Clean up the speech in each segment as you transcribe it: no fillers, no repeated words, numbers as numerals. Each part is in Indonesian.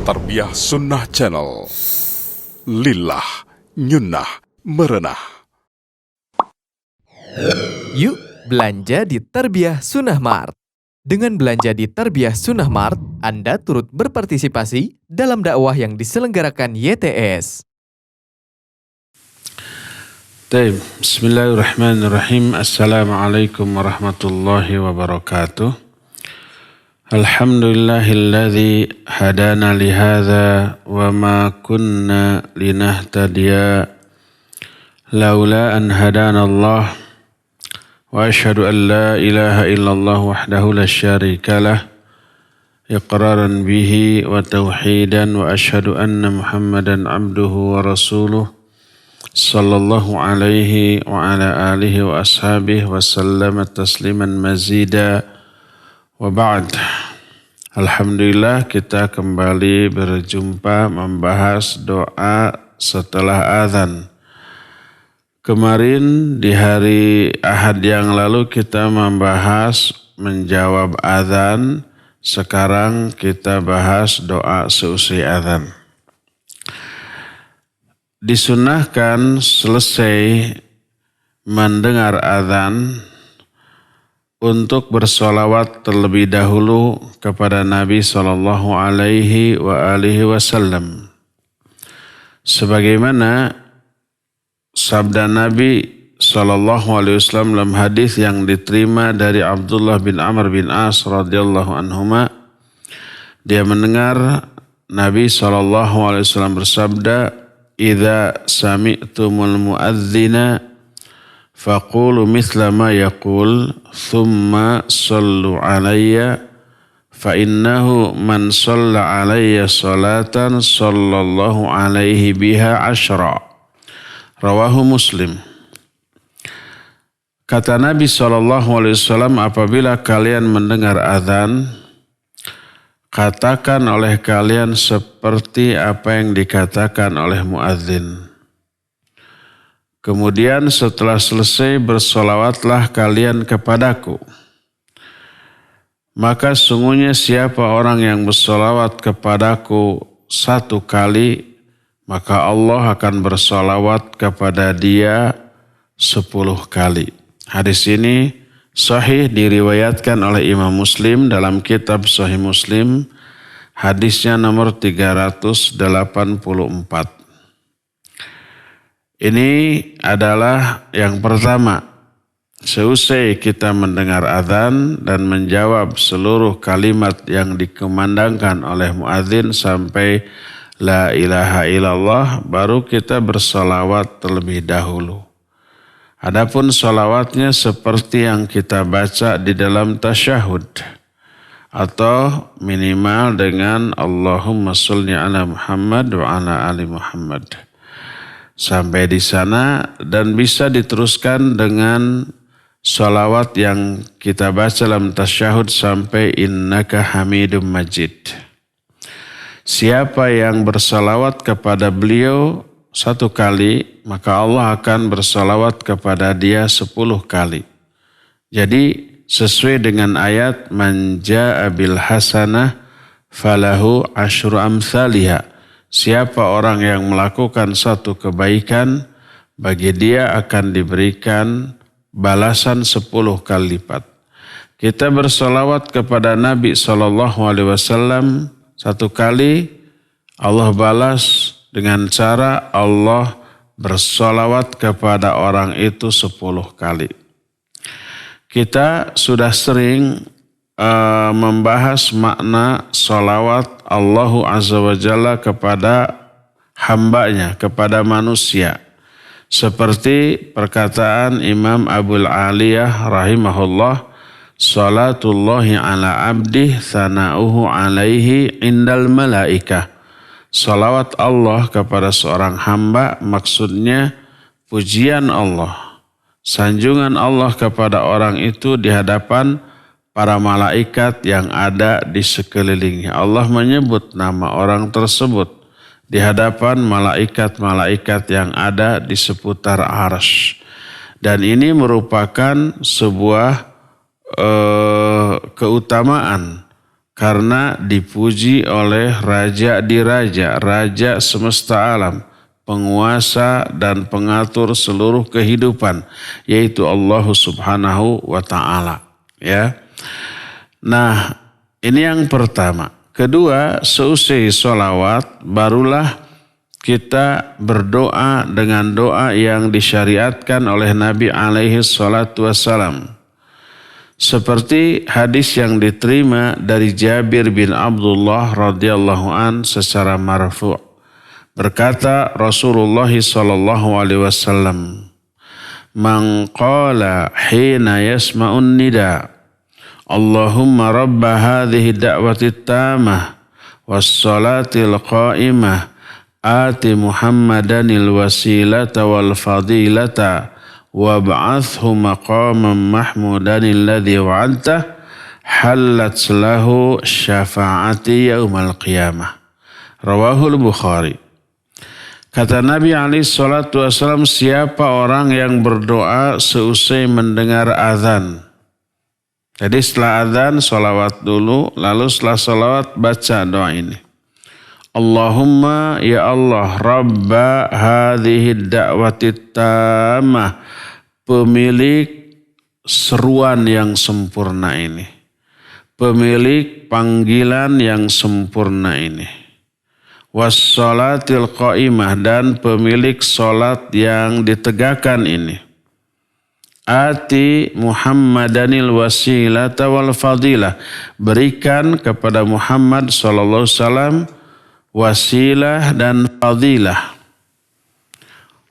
Tarbiyah Sunnah Channel. Lillah, nyunnah, merenah. Yuk belanja di Tarbiyah Sunnah Mart. Dengan belanja di Tarbiyah Sunnah Mart, Anda turut berpartisipasi dalam dakwah yang diselenggarakan YTS. Bismillahirrahmanirrahim. Assalamualaikum warahmatullahi wabarakatuh. Alhamdulillahilladzi hadana lihadza wa ma kunna linahtadiya laula an hadana Allah. Wa asyhadu an la ilaha illallah wahdahu la syarika lah iqraran bihi wa tauhidan wa asyhadu anna Muhammadan abduhu wa rasuluh sallallahu alaihi wa ala alihi wa ashabihi wa sallama tasliman mazida wa ba'd. Alhamdulillah kita kembali berjumpa membahas doa setelah azan. Kemarin di hari Ahad yang lalu kita membahas menjawab azan. Sekarang kita bahas doa seusai azan. Disunahkan selesai mendengar azan untuk bersolawat terlebih dahulu kepada Nabi Sallallahu Alaihi Wasallam. Sebagaimana sabda Nabi Sallallahu Alaihi Wasallam dalam hadis yang diterima dari Abdullah bin Amr bin As radhiyallahu anhuma, dia mendengar Nabi Sallallahu Alaihi Wasallam bersabda, "Idza sami'tumul muadzina faqulu mithla ma yaqul thumma sallu alayya fa innahu man shalla alayya salatan sallallahu alaihi biha asyra." Rawahu Muslim. Kata Nabi SAW, apabila kalian mendengar azan, katakan oleh kalian seperti apa yang dikatakan oleh muadzin. Kemudian setelah selesai bersolawatlah kalian kepadaku. Maka sungguhnya siapa orang yang bersolawat kepadaku 1 kali, maka Allah akan bersolawat kepada dia 10 kali. Hadis ini sahih diriwayatkan oleh Imam Muslim dalam kitab Sahih Muslim. Hadisnya nomor 384. Ini adalah yang pertama. Seusai kita mendengar azan dan menjawab seluruh kalimat yang dikumandangkan oleh muadzin sampai la ilaha illallah, baru kita bersalawat terlebih dahulu. Adapun salawatnya seperti yang kita baca di dalam tasyahud, atau minimal dengan Allahumma sholli ala Muhammad wa ala ali Muhammad. Sampai di sana, dan bisa diteruskan dengan salawat yang kita baca dalam tasyahud sampai innaka hamidum majid. Siapa yang bersalawat kepada beliau 1 kali, maka Allah akan bersalawat kepada dia 10 kali. Jadi sesuai dengan ayat man jaa bil hasanah falahu asyru amsalihha. Siapa orang yang melakukan 1 kebaikan, bagi dia akan diberikan balasan 10 kali lipat. Kita bersalawat kepada Nabi SAW 1 kali, Allah balas dengan cara Allah bersalawat kepada orang itu 10 kali. Kita sudah sering membahas makna salawat Allahu Azza wa Jalla kepada hambanya, kepada manusia. Seperti perkataan Imam Abul Aliyah rahimahullah, salatullahi ala abdih thana'uhu alaihi indal malaikah. Salawat Allah kepada seorang hamba, maksudnya pujian Allah, sanjungan Allah kepada orang itu di hadapan para malaikat yang ada di sekelilingnya. Allah menyebut nama orang tersebut di hadapan malaikat-malaikat yang ada di seputar arsy. Dan ini merupakan sebuah keutamaan karena dipuji oleh Raja di Raja, Raja semesta alam, penguasa dan pengatur seluruh kehidupan, yaitu Allah Subhanahu wa Ta'ala. Ya. Nah, ini yang pertama. Kedua, seusai sholawat barulah kita berdoa dengan doa yang disyariatkan oleh Nabi alaihi salatu wassalam. Seperti hadis yang diterima dari Jabir bin Abdullah radhiyallahu an secara marfu'. Berkata Rasulullah sallallahu alaihi wasallam, "Man qala hina yasma'un nida, Allahumma rabba hadhihi da'wati tamah was-salatil qa'imah Ati Muhammadanil wasilata wal fadilata wab'athhu maqaman mahmudanil ladzi wa'adta halat lahu syafa'ati yaumal qiyamah." Rawahul Bukhari. Kata Nabi alaihi salatu wasallam, siapa orang yang berdoa seusai mendengar azan. Jadi setelah azan sholawat dulu, lalu setelah sholawat baca doa ini. Allahumma ya Allah Rabba hadhihi da'wati tamah, pemilik seruan yang sempurna ini, pemilik panggilan yang sempurna ini, wassalatil qa'imah, dan pemilik salat yang ditegakkan ini, Ati Muhammadanil wasilata wal fadilah, berikan kepada Muhammad sallallahu alaihi wasallam wasilah dan fadilah.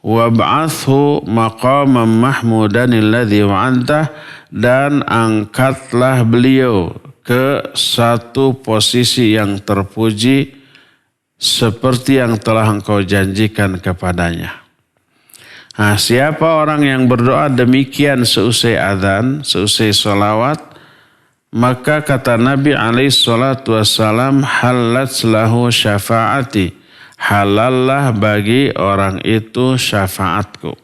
Wab'athhu maqaman mahmudanil ladzi wa'adta, dan angkatlah beliau ke satu posisi yang terpuji seperti yang telah engkau janjikan kepadanya. Nah, siapa orang yang berdoa demikian seusai azan, seusai sholawat, maka kata Nabi alaihi salatu wassalam, halat lahu syafa'ati, halallah bagi orang itu syafaatku.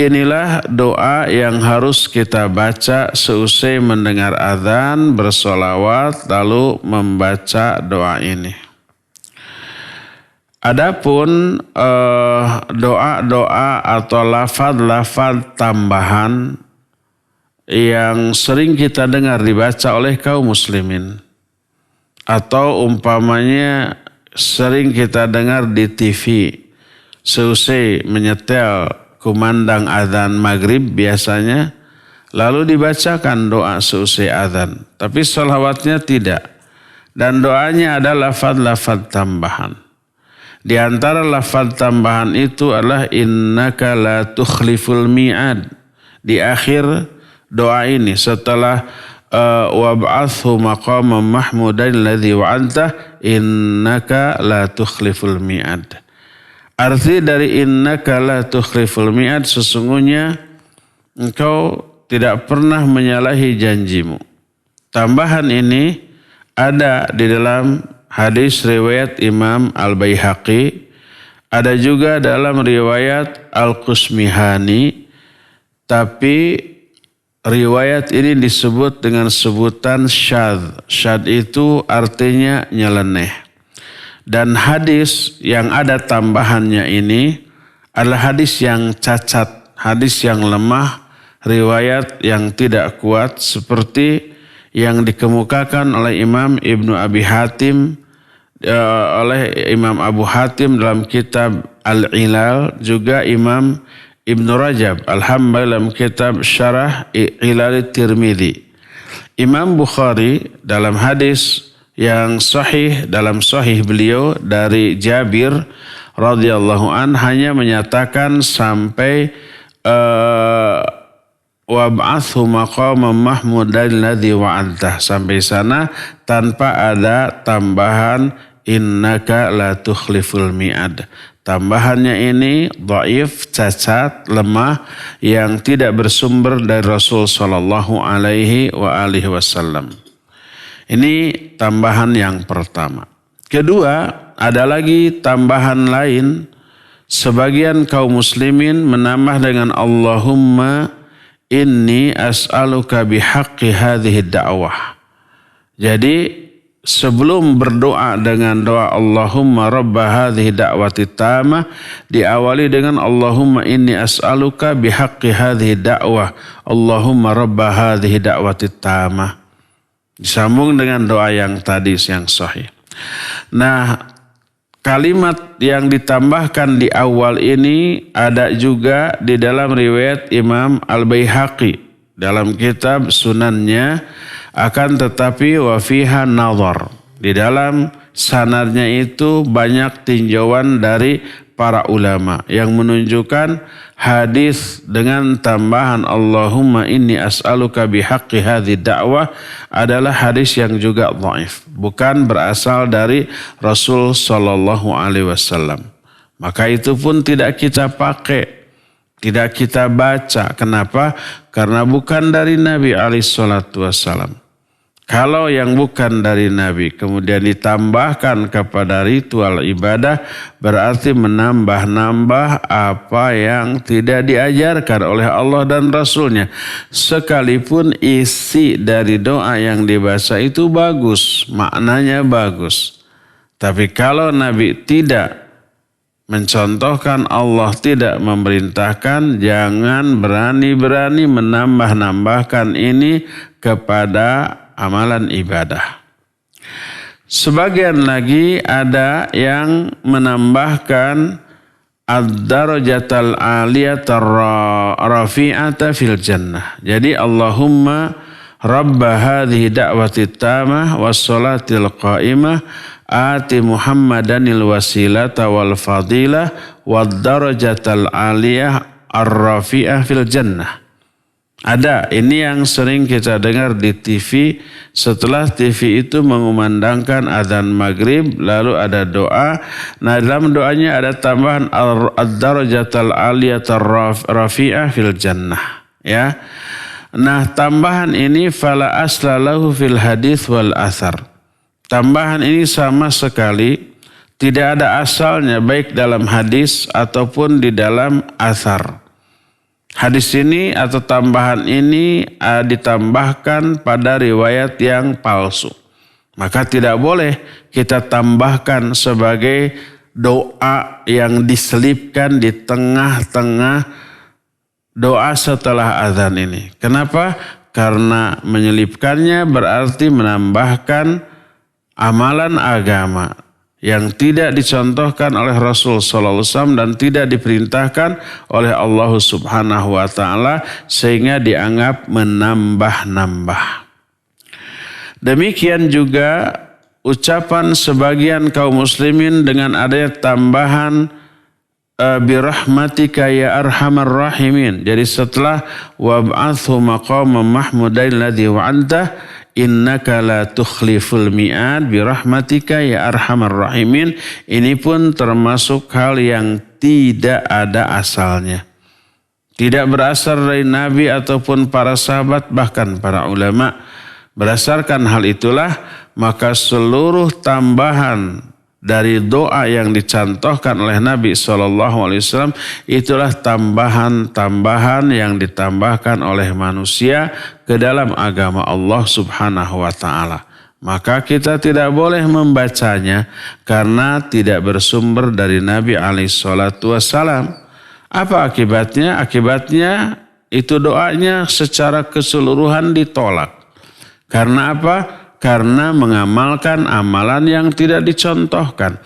Inilah doa yang harus kita baca seusai mendengar azan, bersolawat, lalu membaca doa ini. Adapun doa-doa atau lafaz-lafaz tambahan yang sering kita dengar dibaca oleh kaum muslimin, atau umpamanya sering kita dengar di TV seusai menyetel kumandang azan maghrib biasanya, lalu dibacakan doa seusai azan, tapi sholawatnya tidak, dan doanya ada lafaz-lafaz tambahan. Di antara lafaz tambahan itu adalah innaka la tukhliful mi'ad. Di akhir doa ini setelah wab'athhu maqaman mahmudan alladzi wa'adta innaka la tukhliful mi'ad. Arti dari innaka la tukhliful mi'ad, sesungguhnya engkau tidak pernah menyalahi janjimu. Tambahan ini ada di dalam hadis riwayat Imam Al-Baihaqi, ada juga dalam riwayat Al-Qusmihani, tapi riwayat ini disebut dengan sebutan syadz. Syadz itu artinya nyeleneh. Dan hadis yang ada tambahannya ini adalah hadis yang cacat, hadis yang lemah, riwayat yang tidak kuat, seperti yang dikemukakan oleh Imam Ibnu Abi Hatim, oleh Imam Abu Hatim dalam kitab Al-Ilal, juga Imam Ibnu Rajab Al-Hambali dalam kitab Syarah Ilal Tirmidzi. Imam Bukhari dalam hadis yang sahih, dalam sahih beliau dari Jabir radhiyallahu an, hanya menyatakan sampai wab'athhu maqaman mahmudan alladzi wa'adta, sampai sana tanpa ada tambahan innaka la tukhliful mi'ad. Tambahannya ini dhaif, cacat, lemah, yang tidak bersumber dari Rasul sallallahu alaihi wasallam. Ini tambahan yang pertama. Kedua, ada lagi tambahan lain. Sebagian kaum muslimin menambah dengan Allahumma inni as'aluka bihaqqi hadhihi da'wah. Jadi sebelum berdoa dengan doa Allahumma rabba hadhihi da'wati tamah, diawali dengan Allahumma inni as'aluka bihaqqi hadhihi da'wah, Allahumma rabba hadhihi da'wati tamah. Disambung dengan doa yang tadi yang sahih. Nah, kalimat yang ditambahkan di awal ini ada juga di dalam riwayat Imam Al-Baihaqi dalam kitab Sunannya, akan tetapi wa fiha nazar. Di dalam sanadnya itu banyak tinjauan dari para ulama yang menunjukkan hadis dengan tambahan Allahumma inni as'aluka bihaqqi hadhi da'wah adalah hadis yang juga dhaif, bukan berasal dari Rasul sallallahu alaihi wasallam. Maka itu pun tidak kita pakai, tidak kita baca. Kenapa? Karena bukan dari Nabi alaihi salatu wasallam. Kalau yang bukan dari Nabi kemudian ditambahkan kepada ritual ibadah, berarti menambah-nambah apa yang tidak diajarkan oleh Allah dan Rasulnya. Sekalipun isi dari doa yang dibaca itu bagus, maknanya bagus. Tapi kalau Nabi tidak mencontohkan, Allah tidak memerintahkan, jangan berani-berani menambah-nambahkan ini kepada amalan ibadah. Sebagian lagi ada yang menambahkan ad-darajatal aliyatar rafi'ata fil jannah. Jadi Allahumma rabba hadhihi da'wati tamah was salatil qa'imah ati Muhammadanil wasilata wal fadilah wad darajatal aliyah ar-rafi'ah fil jannah. Ada, ini yang sering kita dengar di TV. Setelah TV itu mengumandangkan adzan maghrib, lalu ada doa. Nah, dalam doanya ada tambahan ad-darajatal aliyatar rafi'ah fil jannah. Ya. Nah, tambahan ini fala asla lahu fil hadits wal athar. Tambahan ini sama sekali tidak ada asalnya baik dalam hadis ataupun di dalam athar. Hadis ini atau tambahan ini ditambahkan pada riwayat yang palsu. Maka tidak boleh kita tambahkan sebagai doa yang diselipkan di tengah-tengah doa setelah azan ini. Kenapa? Karena menyelipkannya berarti menambahkan amalan agama yang tidak dicontohkan oleh Rasul sallallahu alaihi wasallam dan tidak diperintahkan oleh Allah Subhanahu wa taala, sehingga dianggap menambah-nambah. Demikian juga ucapan sebagian kaum muslimin dengan adanya tambahan birahmatika ya arhamar rahimin. Jadi setelah wab'athu maqaman mahmudan alladzi wa'anta innaka la tukhliful mi'ad birahmatika ya arhamar rahimin. Ini pun termasuk hal yang tidak ada asalnya. Tidak berasal dari Nabi ataupun para sahabat, bahkan para ulama. Berdasarkan hal itulah, maka seluruh tambahan dari doa yang dicontohkan oleh Nabi SAW itulah tambahan-tambahan yang ditambahkan oleh manusia ke dalam agama Allah Subhanahu wa taala. Maka kita tidak boleh membacanya karena tidak bersumber dari Nabi SAW. Apa akibatnya? Akibatnya itu doanya secara keseluruhan ditolak. Karena apa? Karena mengamalkan amalan yang tidak dicontohkan.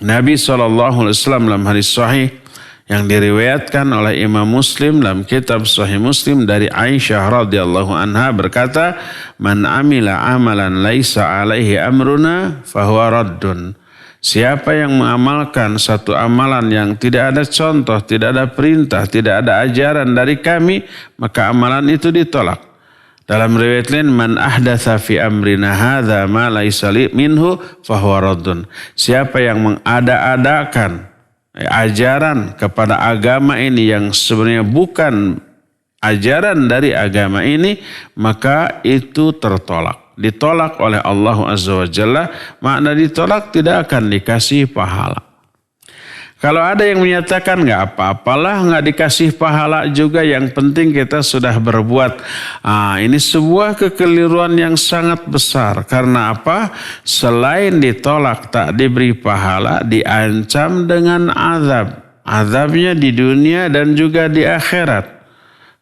Nabi SAW dalam hadis sahih yang diriwayatkan oleh Imam Muslim dalam kitab Sahih Muslim dari Aisyah radhiyallahu anha berkata, "Man amila amalan laisa alaihi amruna fahuwa raddun." Siapa yang mengamalkan satu amalan yang tidak ada contoh, tidak ada perintah, tidak ada ajaran dari kami, maka amalan itu ditolak. Dalam riwayat lain, man ahdatsa fi amrina hadza ma laisa minhu fahuwa raddun. Siapa yang mengada-adakan ajaran kepada agama ini yang sebenarnya bukan ajaran dari agama ini, maka itu tertolak. Ditolak oleh Allah Azza wa Jalla. Makna ditolak tidak akan dikasih pahala. Kalau ada yang menyatakan nggak apa-apalah, nggak dikasih pahala juga, yang penting kita sudah berbuat. Ini sebuah kekeliruan yang sangat besar. Karena apa? Selain ditolak tak diberi pahala, diancam dengan azab. Azabnya di dunia dan juga di akhirat.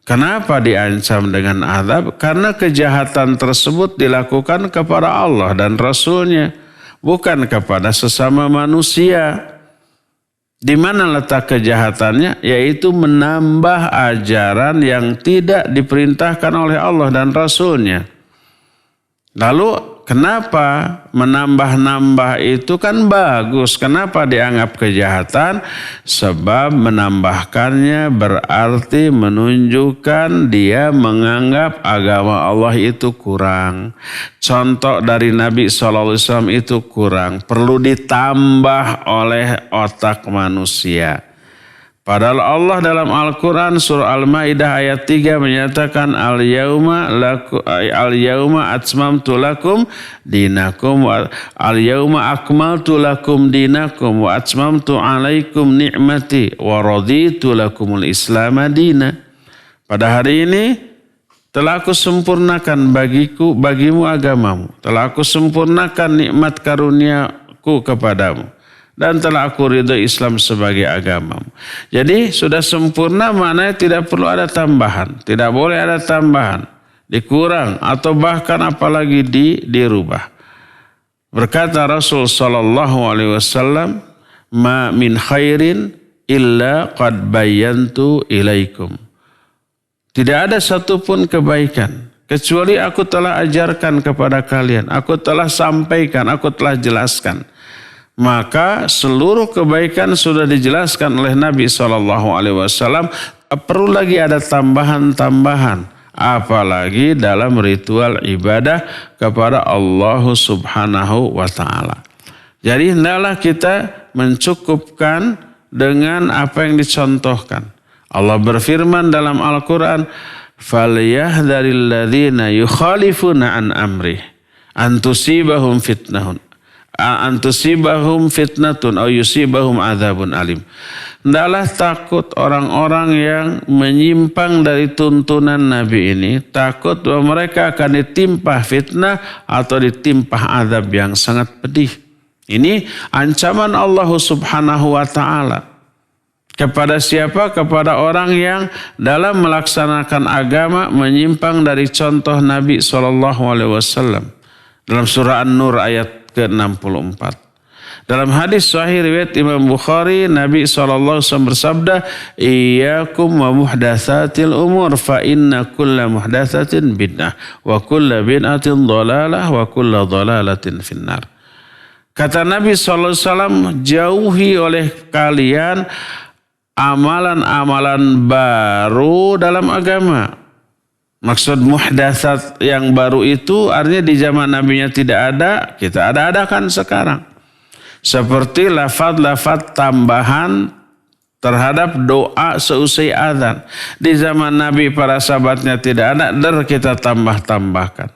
Kenapa diancam dengan azab? Karena kejahatan tersebut dilakukan kepada Allah dan Rasul-Nya, bukan kepada sesama manusia. Di mana letak kejahatannya? Yaitu menambah ajaran yang tidak diperintahkan oleh Allah dan Rasul-Nya. Lalu kenapa menambah-nambah itu kan bagus? Kenapa dianggap kejahatan? Sebab menambahkannya berarti menunjukkan dia menganggap agama Allah itu kurang. Contoh dari Nabi SAW itu kurang. Perlu ditambah oleh otak manusia. Padahal Allah dalam Al-Quran surah Al-Ma'idah ayat 3 menyatakan Al-yawma atmamtu lakum dinakum al-yawma akmaltu lakum dinakum wa atmamtu alaikum ni'mati wa raditu lakumul islam madina. Pada hari ini telah aku sempurnakan bagimu agamamu. Telah aku sempurnakan nikmat karuniaku kepadamu. Dan telah aku ridho Islam sebagai agamamu. Jadi sudah sempurna, maknanya tidak perlu ada tambahan. Tidak boleh ada tambahan, dikurang atau bahkan apalagi dirubah. Berkata Rasul SAW, ma min khairin illa qad bayyantu ilaikum. Tidak ada satupun kebaikan kecuali aku telah ajarkan kepada kalian. Aku telah sampaikan, aku telah jelaskan. Maka seluruh kebaikan sudah dijelaskan oleh Nabi SAW. Perlu lagi ada tambahan-tambahan. Apalagi dalam ritual ibadah kepada Allah Subhanahu wa ta'ala. Jadi hendaklah kita mencukupkan dengan apa yang dicontohkan. Allah berfirman dalam Al-Quran, فَلْيَهْذَرِ الَّذِينَ يُخَالِفُونَ عَنْ أَمْرِهِ أَنْ تُصِيبَهُمْ fitnatun aw yusibahum adzabun alim. Hendaklah takut orang-orang yang menyimpang dari tuntunan Nabi ini, takut bahwa mereka akan ditimpa fitnah atau ditimpa azab yang sangat pedih. Ini ancaman Allah Subhanahu wa taala. Kepada siapa? Kepada orang yang dalam melaksanakan agama menyimpang dari contoh Nabi SAW. Dalam surah An-Nur ayat ke-64. Dalam hadis sahih riwayat Imam Bukhari, Nabi SAW bersabda, Iyyakum wa muhdatsatil umur fa inna kulla muhdatsatin bid'ah wa kulla bid'atin dhalalah wa kulla dhalalatin finnar. Kata Nabi SAW, jauhi oleh kalian amalan-amalan baru dalam agama. Maksud muhdatsat yang baru itu artinya di zaman Nabi-nya tidak ada, kita ada-adakan sekarang. Seperti lafaz-lafaz tambahan terhadap doa seusai azan. Di zaman Nabi para sahabatnya tidak ada, kita tambah-tambahkan.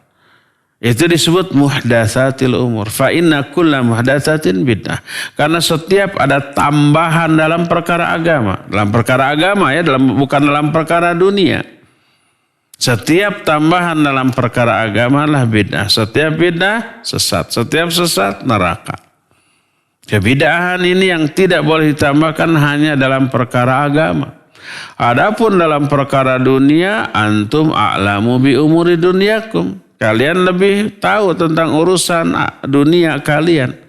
Itu disebut muhdatsatil umur. Fa inna kulla muhdatsatin bid'ah. Karena setiap ada tambahan dalam perkara agama. Dalam perkara agama ya, bukan dalam perkara dunia. Setiap tambahan dalam perkara agama adalah bid'ah. Setiap bid'ah sesat. Setiap sesat neraka. Kebid'ahan ini yang tidak boleh ditambahkan hanya dalam perkara agama. Adapun dalam perkara dunia, antum a'lamu bi umuri dunyakum. Kalian lebih tahu tentang urusan dunia kalian.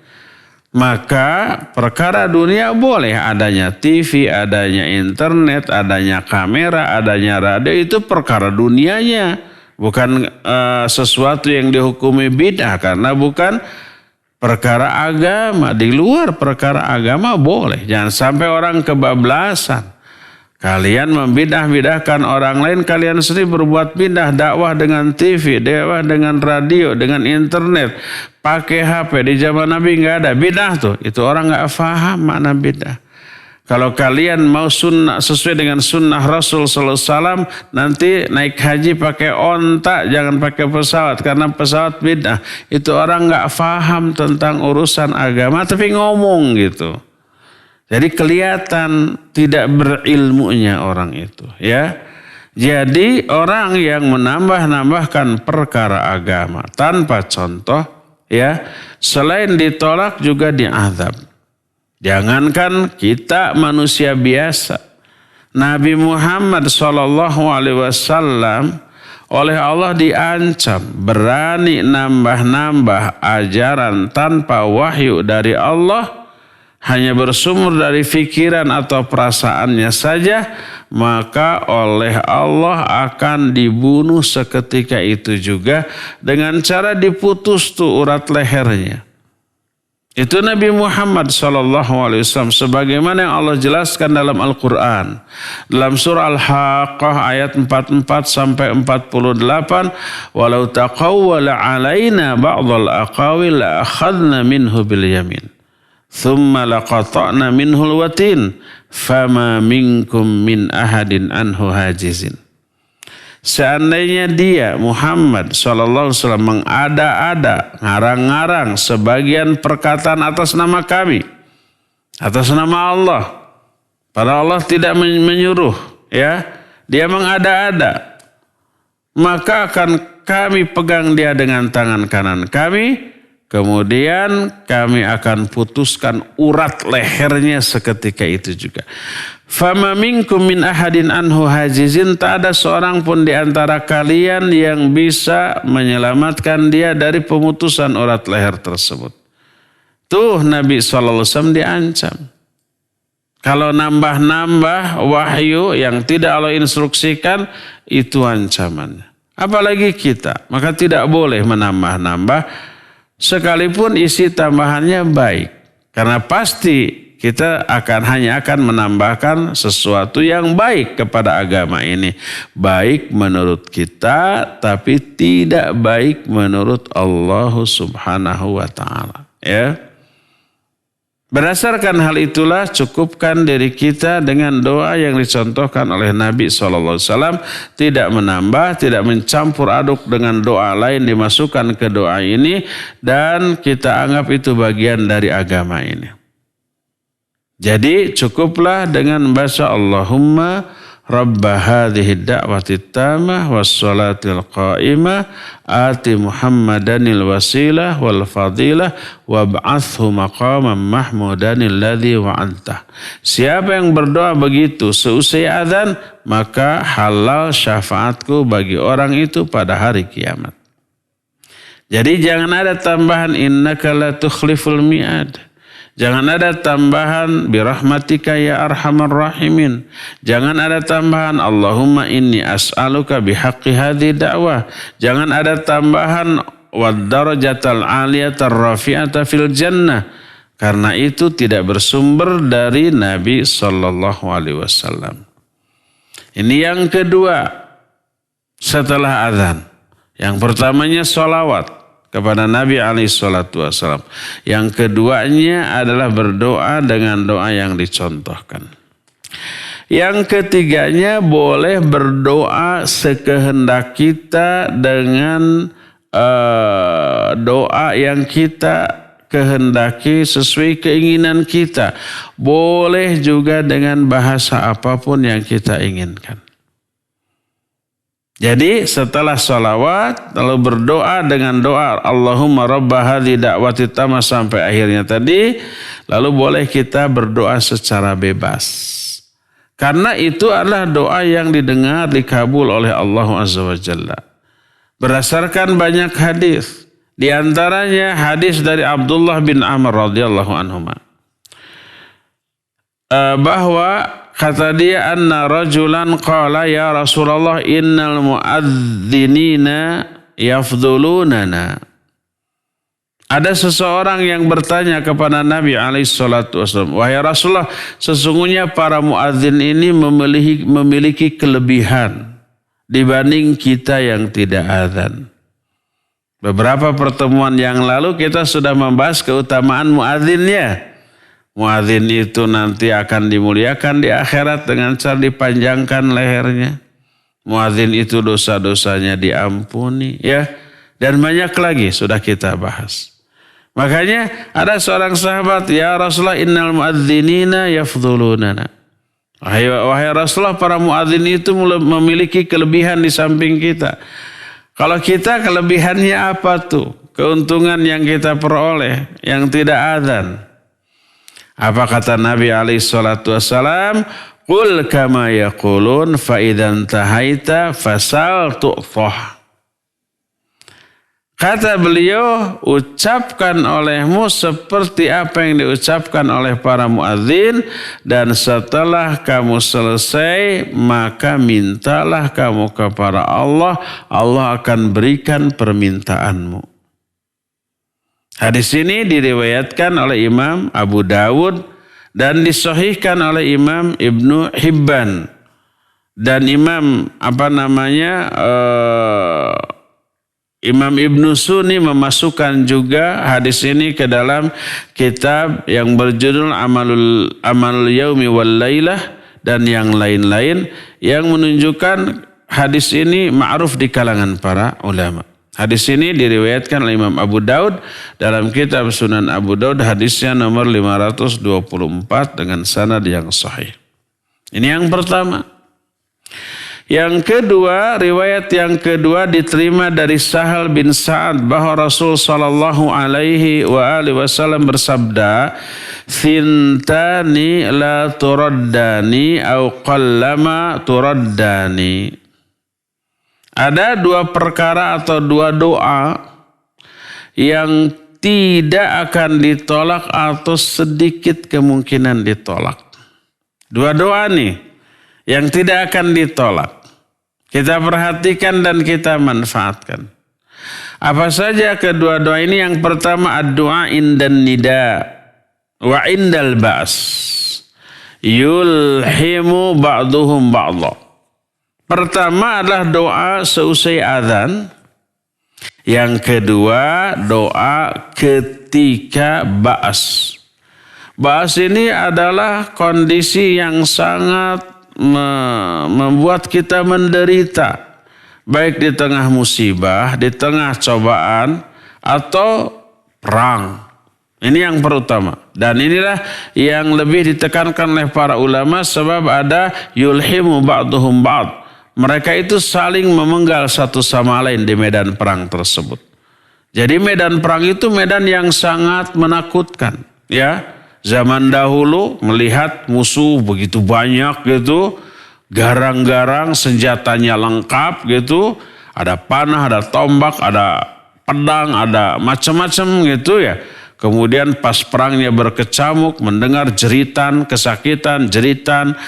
Maka perkara dunia boleh adanya TV, adanya internet, adanya kamera, adanya radio, itu perkara dunianya. Bukan sesuatu yang dihukumi bid'ah karena bukan perkara agama. Di luar perkara agama boleh. Jangan sampai orang kebablasan. Kalian membidah-bidahkan orang lain, kalian sendiri berbuat bidah, dakwah dengan TV, dakwah dengan radio, dengan internet, pakai HP. Di zaman Nabi nggak ada bidah tuh. Itu orang nggak paham makna bidah. Kalau kalian mau sunnah sesuai dengan sunnah Rasul SAW, nanti naik haji pakai onta, jangan pakai pesawat karena pesawat bidah. Itu orang nggak paham tentang urusan agama, tapi ngomong gitu. Jadi kelihatan tidak berilmunya orang itu, ya. Jadi orang yang menambah-nambahkan perkara agama tanpa contoh, ya, selain ditolak juga diazab. Jangankan kita manusia biasa, Nabi Muhammad SAW oleh Allah diancam berani nambah-nambah ajaran tanpa wahyu dari Allah, hanya bersumber dari fikiran atau perasaannya saja, maka oleh Allah akan dibunuh seketika itu juga dengan cara diputus tuh urat lehernya. Itu Nabi Muhammad SAW sebagaimana yang Allah jelaskan dalam Al-Quran. Dalam surah Al-Haqqah ayat 44 sampai 48. Walau taqawwala alaina ba'dal aqawil la akhadna minhu bil yamin. Thumma laqata'na minhul watin. Fama minkum min ahadin anhu hajizin. Seandainya dia Muhammad SAW mengada-ada, ngarang-ngarang sebagian perkataan atas nama kami, atas nama Allah, padahal Allah tidak menyuruh, ya, dia mengada-ada, maka akan kami pegang dia dengan tangan kanan kami, kemudian kami akan putuskan urat lehernya seketika itu juga. Fama minkum min ahadin anhu hajizin, tak ada seorang pun di antara kalian yang bisa menyelamatkan dia dari pemutusan urat leher tersebut. Tuh Nabi SAW diancam. Kalau nambah-nambah wahyu yang tidak Allah instruksikan, itu ancamannya. Apalagi kita, maka tidak boleh menambah-nambah sekalipun isi tambahannya baik. Karena pasti kita hanya akan menambahkan sesuatu yang baik kepada agama ini. Baik menurut kita, tapi tidak baik menurut Allah Subhanahu wa ta'ala. Ya. Berdasarkan hal itulah cukupkan diri kita dengan doa yang dicontohkan oleh Nabi SAW. Tidak menambah, tidak mencampur aduk dengan doa lain dimasukkan ke doa ini. Dan kita anggap itu bagian dari agama ini. Jadi cukuplah dengan membaca Allahumma Rabba hadhihi da'wati tamah wassalatil qa'imah ati Muhammadanil wasilah wal fadilah wab'athu maqaman mahmudanil ladzi wa'antah. Siapa yang berdoa begitu seusai azan, maka halal syafaatku bagi orang itu pada hari kiamat. Jadi jangan ada tambahan innaka la tukhliful mi'ad. Jangan ada tambahan birahmatika ya arhamar rahimin. Jangan ada tambahan Allahumma inni as'aluka bihaqqi hadhi da'wah. Jangan ada tambahan wad darajatal aliyatar rafi'ata fil jannah. Karena itu tidak bersumber dari Nabi SAW. Ini yang kedua setelah azan. Yang pertamanya sholawat kepada Nabi SAW. Yang keduanya adalah berdoa dengan doa yang dicontohkan. Yang ketiganya boleh berdoa sekehendak kita dengan doa yang kita kehendaki sesuai keinginan kita. Boleh juga dengan bahasa apapun yang kita inginkan. Jadi setelah sholawat lalu berdoa dengan doa Allahumma rabba hadhi da'wati tamah sampai akhirnya tadi, lalu boleh kita berdoa secara bebas. Karena itu adalah doa yang didengar, dikabul oleh Allah Azza wa Jalla. Berdasarkan banyak hadis, di antaranya hadis dari Abdullah bin Amr radhiyallahu anhuma, bahwa kata dia anna rajulan qala ya Rasulullah innal muadzinina yafdulunana. Ada seseorang yang bertanya kepada Nabi SAW, wahai Rasulullah, sesungguhnya para muadzin ini memiliki kelebihan dibanding kita yang tidak azan. Beberapa pertemuan yang lalu kita sudah membahas keutamaan muadzinnya. Muadzin itu nanti akan dimuliakan di akhirat dengan cara dipanjangkan lehernya. Muadzin itu dosa-dosanya diampuni, ya. Dan banyak lagi sudah kita bahas. Makanya ada seorang sahabat, ya Rasulullah innal muadzinina yafdhulunana. Wahai Rasulullah, para muadzin itu memiliki kelebihan di samping kita. Kalau kita kelebihannya apa tuh? Keuntungan yang kita peroleh yang tidak adzan. Apa kata Nabi alaihi salatu wassalam? Qul kama yaqulun fa idzan tahaita fasal tu'thah. Kata beliau, ucapkan olehmu seperti apa yang diucapkan oleh para muadzin, dan setelah kamu selesai maka mintalah kamu kepada Allah, Allah akan berikan permintaanmu. Hadis ini diriwayatkan oleh Imam Abu Dawud dan disahihkan oleh Imam Ibnu Hibban dan Imam Imam Ibnu Sunni memasukkan juga hadis ini ke dalam kitab yang berjudul Amalul Yaumi wal Lailah dan yang lain-lain yang menunjukkan hadis ini ma'ruf di kalangan para ulama. Hadis ini diriwayatkan oleh Imam Abu Daud dalam kitab Sunan Abu Daud, hadisnya nomor 524 dengan sanad yang sahih. Ini yang pertama. Yang kedua, riwayat yang kedua diterima dari Sahal bin Sa'ad bahwa Rasul sallallahu alaihi wasallam bersabda, "Thintani la turaddani au qallama turaddani." Ada dua perkara atau dua doa yang tidak akan ditolak atau sedikit kemungkinan ditolak. Dua doa nih yang tidak akan ditolak. Kita perhatikan dan kita manfaatkan. Apa saja kedua doa ini? Yang pertama, ad-du'a indan nida wa indal ba's. Yulhimu ba'duhum ba'dha. Pertama adalah doa seusai azan. Yang kedua, doa ketika ba's. Ba's ini adalah kondisi yang sangat membuat kita menderita, baik di tengah musibah, di tengah cobaan, atau perang. Ini yang pertama. Dan inilah yang lebih ditekankan oleh para ulama, sebab ada yulhimu ba'duhum ba'd. Mereka itu saling memenggal satu sama lain di medan perang tersebut. Jadi medan perang itu medan yang sangat menakutkan, ya. Zaman dahulu melihat musuh begitu banyak gitu, garang-garang, senjatanya lengkap gitu, ada panah, ada tombak, ada pedang, ada macam-macam gitu ya. Kemudian pas perangnya berkecamuk, mendengar jeritan, kesakitan, jeritan,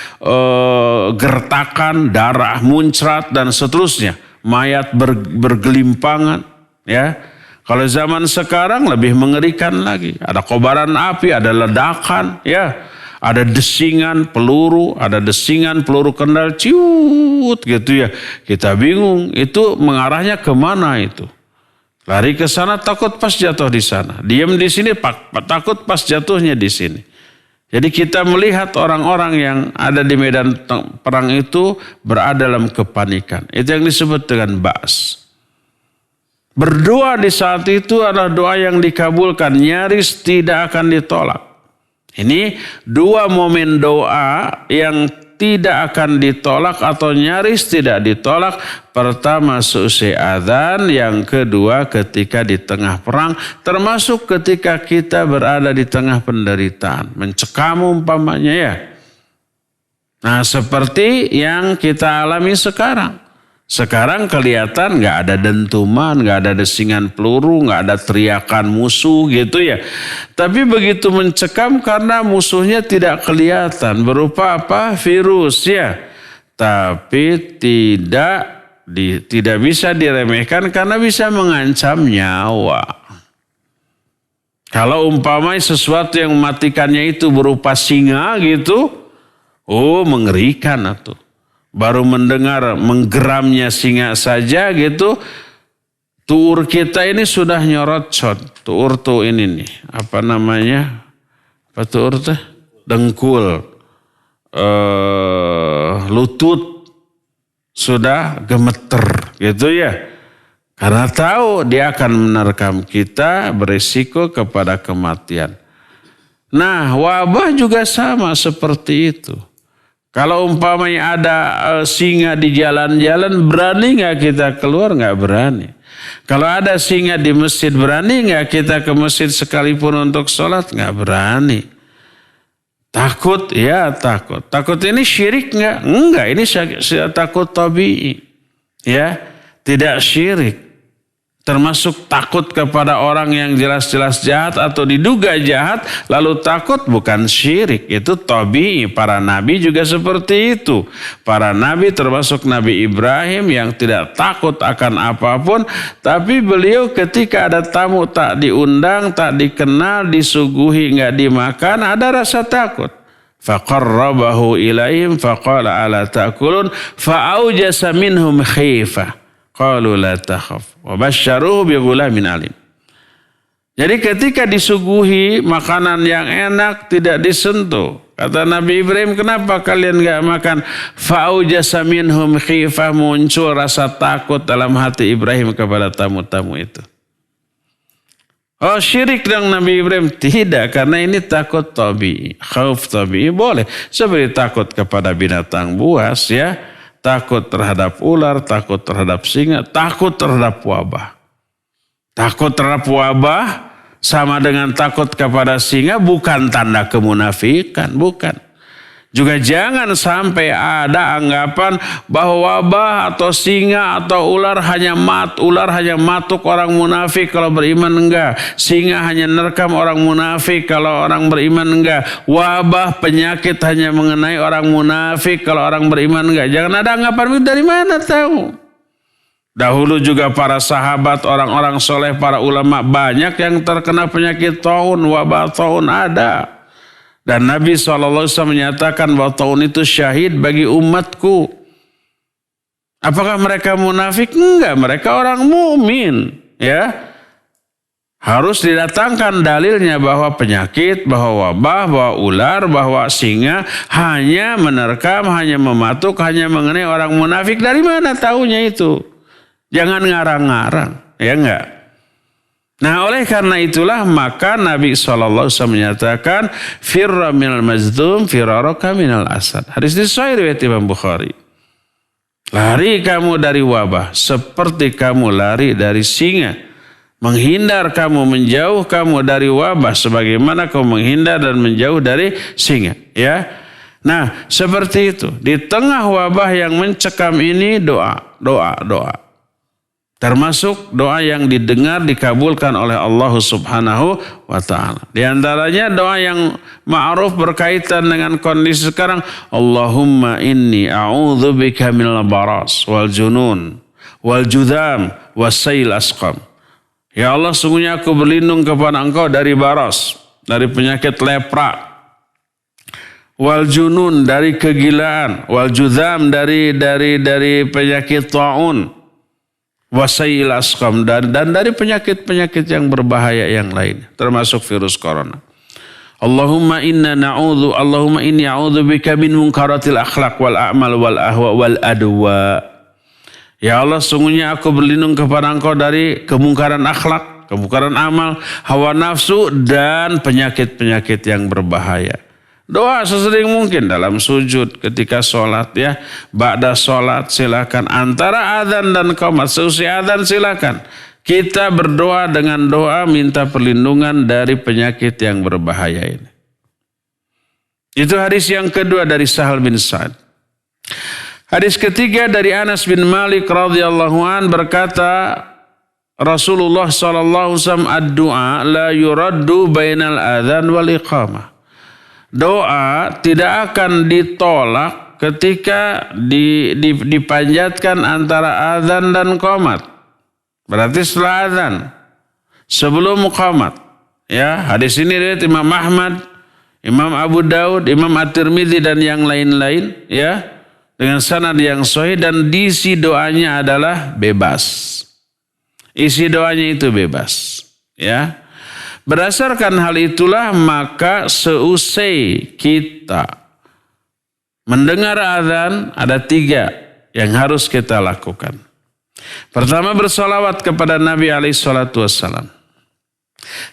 gertakan, darah muncrat dan seterusnya, mayat bergelimpangan, ya. Kalau zaman sekarang lebih mengerikan lagi. Ada kobaran api, ada ledakan, ya. Ada desingan peluru, ada desingan peluru kendal, ciut gitu ya. Kita bingung, itu mengarahnya kemana itu? Lari ke sana takut pas jatuh di sana. Diam di sini takut pas jatuhnya di sini. Jadi kita melihat orang-orang yang ada di medan perang itu berada dalam kepanikan. Itu yang disebut dengan ba's. Berdoa di saat itu adalah doa yang dikabulkan, nyaris tidak akan ditolak. Ini dua momen doa yang tidak akan ditolak atau nyaris tidak ditolak. Pertama seusai azan, yang kedua ketika di tengah perang, termasuk ketika kita berada di tengah penderitaan, mencekam umpamanya ya. Nah, seperti yang kita alami sekarang. Sekarang kelihatan nggak ada dentuman, nggak ada desingan peluru, nggak ada teriakan musuh gitu ya. Tapi begitu mencekam karena musuhnya tidak kelihatan, berupa apa? Virus ya. Tapi tidak bisa diremehkan karena bisa mengancam nyawa. Kalau umpamanya sesuatu yang mematikannya itu berupa singa gitu, mengerikan atuh. Baru mendengar menggeramnya singa saja gitu, tuur kita ini sudah nyorot shot. Tuur tuh ini nih, apa namanya? Apa tuur tuh? Dengkul, lutut sudah gemeter gitu ya. Karena tahu dia akan menerkam kita, berisiko kepada kematian. Nah, wabah juga sama seperti itu. Kalau umpamanya ada singa di jalan-jalan, berani nggak kita keluar? Nggak berani. Kalau ada singa di masjid, berani nggak kita ke masjid sekalipun untuk sholat? Nggak berani. Takut? Ya takut. Takut ini syirik nggak? Enggak, ini takut tabii. Ya, tidak syirik. Termasuk takut kepada orang yang jelas-jelas jahat atau diduga jahat, lalu takut bukan syirik. Itu tabii. Para nabi juga seperti itu. Para nabi termasuk Nabi Ibrahim yang tidak takut akan apapun. Tapi beliau ketika ada tamu tak diundang, tak dikenal, disuguhi, nggak dimakan, ada rasa takut. Faqarrabahu ilaihim faqala ala ta'kulun fa'aujasa minhum khifah. Qalu la takhaf wa basyaruhu bi ghulamin alim. Jadi ketika disuguhi makanan yang enak tidak disentuh. Kata Nabi Ibrahim, kenapa kalian enggak makan? Fa'aujasa minhum khifah, muncul rasa takut dalam hati Ibrahim kepada tamu-tamu itu. Oh, syirik dong Nabi Ibrahim? Tidak, karena ini takut tabii. Khauf tabii boleh. Seperti takut kepada binatang buas ya. Takut terhadap ular, takut terhadap singa, takut terhadap wabah. Takut terhadap wabah sama dengan takut kepada singa bukan tanda kemunafikan, bukan. Juga jangan sampai ada anggapan bahwa wabah atau singa atau ular hanya matuk orang munafik, kalau beriman enggak. Singa hanya nerkam orang munafik, kalau orang beriman enggak. Wabah penyakit hanya mengenai orang munafik, kalau orang beriman enggak. Jangan ada anggapan itu, dari mana tahu? Dahulu juga para sahabat, orang-orang soleh, para ulama banyak yang terkena penyakit taun, wabah taun ada. Dan Nabi SAW menyatakan bahwa tahun itu syahid bagi umatku. Apakah mereka munafik? Enggak, mereka orang mumin. Ya, harus didatangkan dalilnya bahwa penyakit, bahwa wabah, bahwa ular, bahwa singa hanya menerkam, hanya mematuk, hanya mengenai orang munafik. Dari mana tahunya itu? Jangan ngarang-ngarang, ya enggak? Nah, oleh karena itulah maka Nabi SAW menyatakan firra minal mazdum firaraka minal asad. Hadis ini sahih riwayat Imam Bukhari. Lari kamu dari wabah seperti kamu lari dari singa. Menghindar kamu, menjauh kamu dari wabah sebagaimana kamu menghindar dan menjauh dari singa. Ya. Nah, seperti itu. Di tengah wabah yang mencekam ini doa. Termasuk doa yang didengar, dikabulkan oleh Allah Subhanahu wa ta'ala. Di antaranya doa yang ma'ruf berkaitan dengan kondisi sekarang. Allahumma inni a'udzubika minal baras wal junun wal judam wasail asqam. Ya Allah, sungguhnya aku berlindung kepada Engkau dari baras, dari penyakit lepra. Wal junun, dari kegilaan. Wal judam, dari penyakit ta'un. Wasail asqam, dan dari penyakit-penyakit yang berbahaya yang lain, termasuk virus corona. Allahumma inni a'udzubika min munkaratil akhlaq wal a'mal wal ahwa wal adwa. Ya Allah, sungguhnya aku berlindung kepada Engkau dari kemungkaran akhlak, kemungkaran amal, hawa nafsu, dan penyakit-penyakit yang berbahaya. Doa sesering mungkin dalam sujud, ketika sholat ya. Ba'da sholat silakan. Antara adzan dan qomat, seusai adzan silakan. Kita berdoa dengan doa minta perlindungan dari penyakit yang berbahaya ini. Itu hadis yang kedua dari Sahal bin Sa'ad. Hadis ketiga dari Anas bin Malik radhiyallahu an berkata, Rasulullah sallallahu alaihi wasallam ad-du'a la yuraddu bainal adzan wal iqamah. Doa tidak akan ditolak ketika dipanjatkan antara azan dan qomat. Berarti setelah azan, sebelum qomat. Ya, hadis ini riwayat Imam Ahmad, Imam Abu Daud, Imam At-Tirmidzi dan yang lain-lain ya, dengan sanad yang sahih, dan isi doanya adalah bebas. Isi doanya itu bebas, ya. Berdasarkan hal itulah maka seusai kita mendengar azan ada 3 yang harus kita lakukan. Pertama, bersolawat kepada Nabi SAW.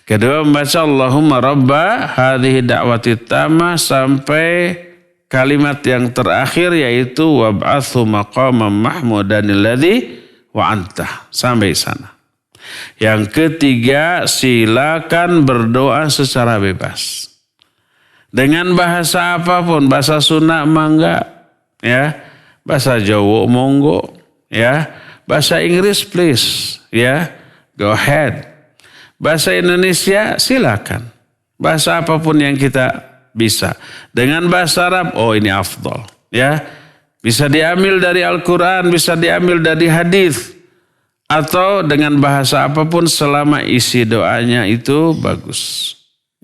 Kedua, membaca Allahumma rabba hadhihi da'wati tamah sampai kalimat yang terakhir, yaitu wab'athu maqaman mahmudan alladhi wa'antah, sampai sana. Yang ketiga, silakan berdoa secara bebas. Dengan bahasa apapun, bahasa Sunda mangga, ya, bahasa Jawa monggo, ya, bahasa Inggris please, ya, go ahead. Bahasa Indonesia silakan. Bahasa apapun yang kita bisa. Dengan bahasa Arab, oh ini afdol, ya. Bisa diambil dari Al-Quran, bisa diambil dari hadis. Atau dengan bahasa apapun selama isi doanya itu bagus.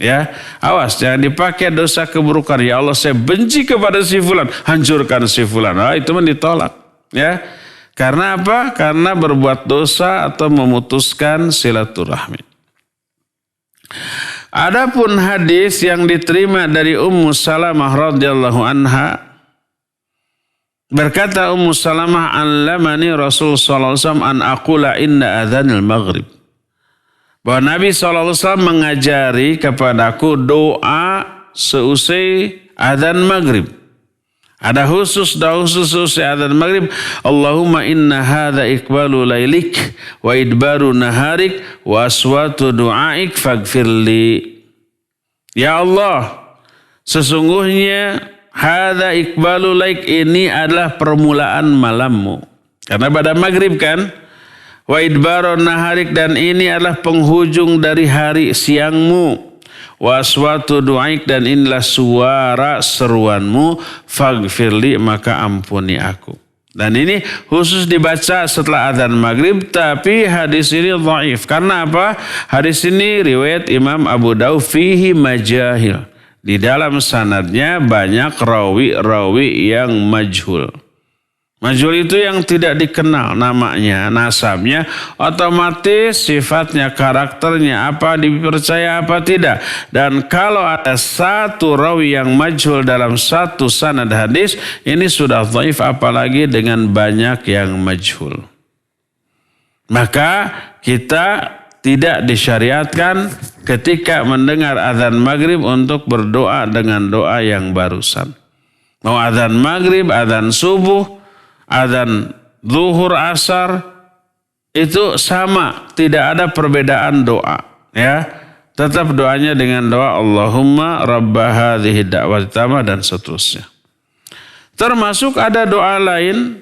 Ya, awas jangan dipakai dosa keburukan. Ya Allah, saya benci kepada si fulan, hancurkan si fulan. Itu ditolak. Ya, karena apa? Karena berbuat dosa atau memutuskan silaturahmi. Adapun hadis yang diterima dari Ummu Salamah radhiyallahu anha, berkata Ummu Salamah, "Allamani Rasul sallallahu alaihi wasallam an aqula inna adzanil maghrib." Bahwa Nabi sallallahu alaihi wasallam mengajari kepadaku doa seusai adzan maghrib. Ada khusus seusai adzan maghrib, Allahumma inna hadza iqbalu lailik wa idbaru naharik wa aswatu du'aik faghfirli. Ya Allah, sesungguhnya hadza iqbalu laik, ini adalah permulaan malammu. Karena pada maghrib kan. Wa idbaron naharik, dan ini adalah penghujung dari hari siangmu. Wa aswatu du'aik, dan inilah suara seruanmu. Faghfirli, maka ampuni aku. Dan ini khusus dibaca setelah adzan maghrib, tapi hadis ini dhaif. Karena apa? Hadis ini riwayat Imam Abu Daud fihi majahil. Di dalam sanadnya banyak rawi-rawi yang majhul. Majhul itu yang tidak dikenal namanya, nasabnya, otomatis sifatnya, karakternya, apa dipercaya apa tidak. Dan kalau ada satu rawi yang majhul dalam satu sanad hadis, ini sudah dhaif, apalagi dengan banyak yang majhul. Maka kita tidak disyariatkan ketika mendengar azan maghrib untuk berdoa dengan doa yang barusan. Mau azan maghrib, azan subuh, azan zuhur, asar, itu sama, tidak ada perbedaan doa, ya. Tetap doanya dengan doa Allahumma rabba hadhihi da'wati tamah dan seterusnya. Termasuk ada doa lain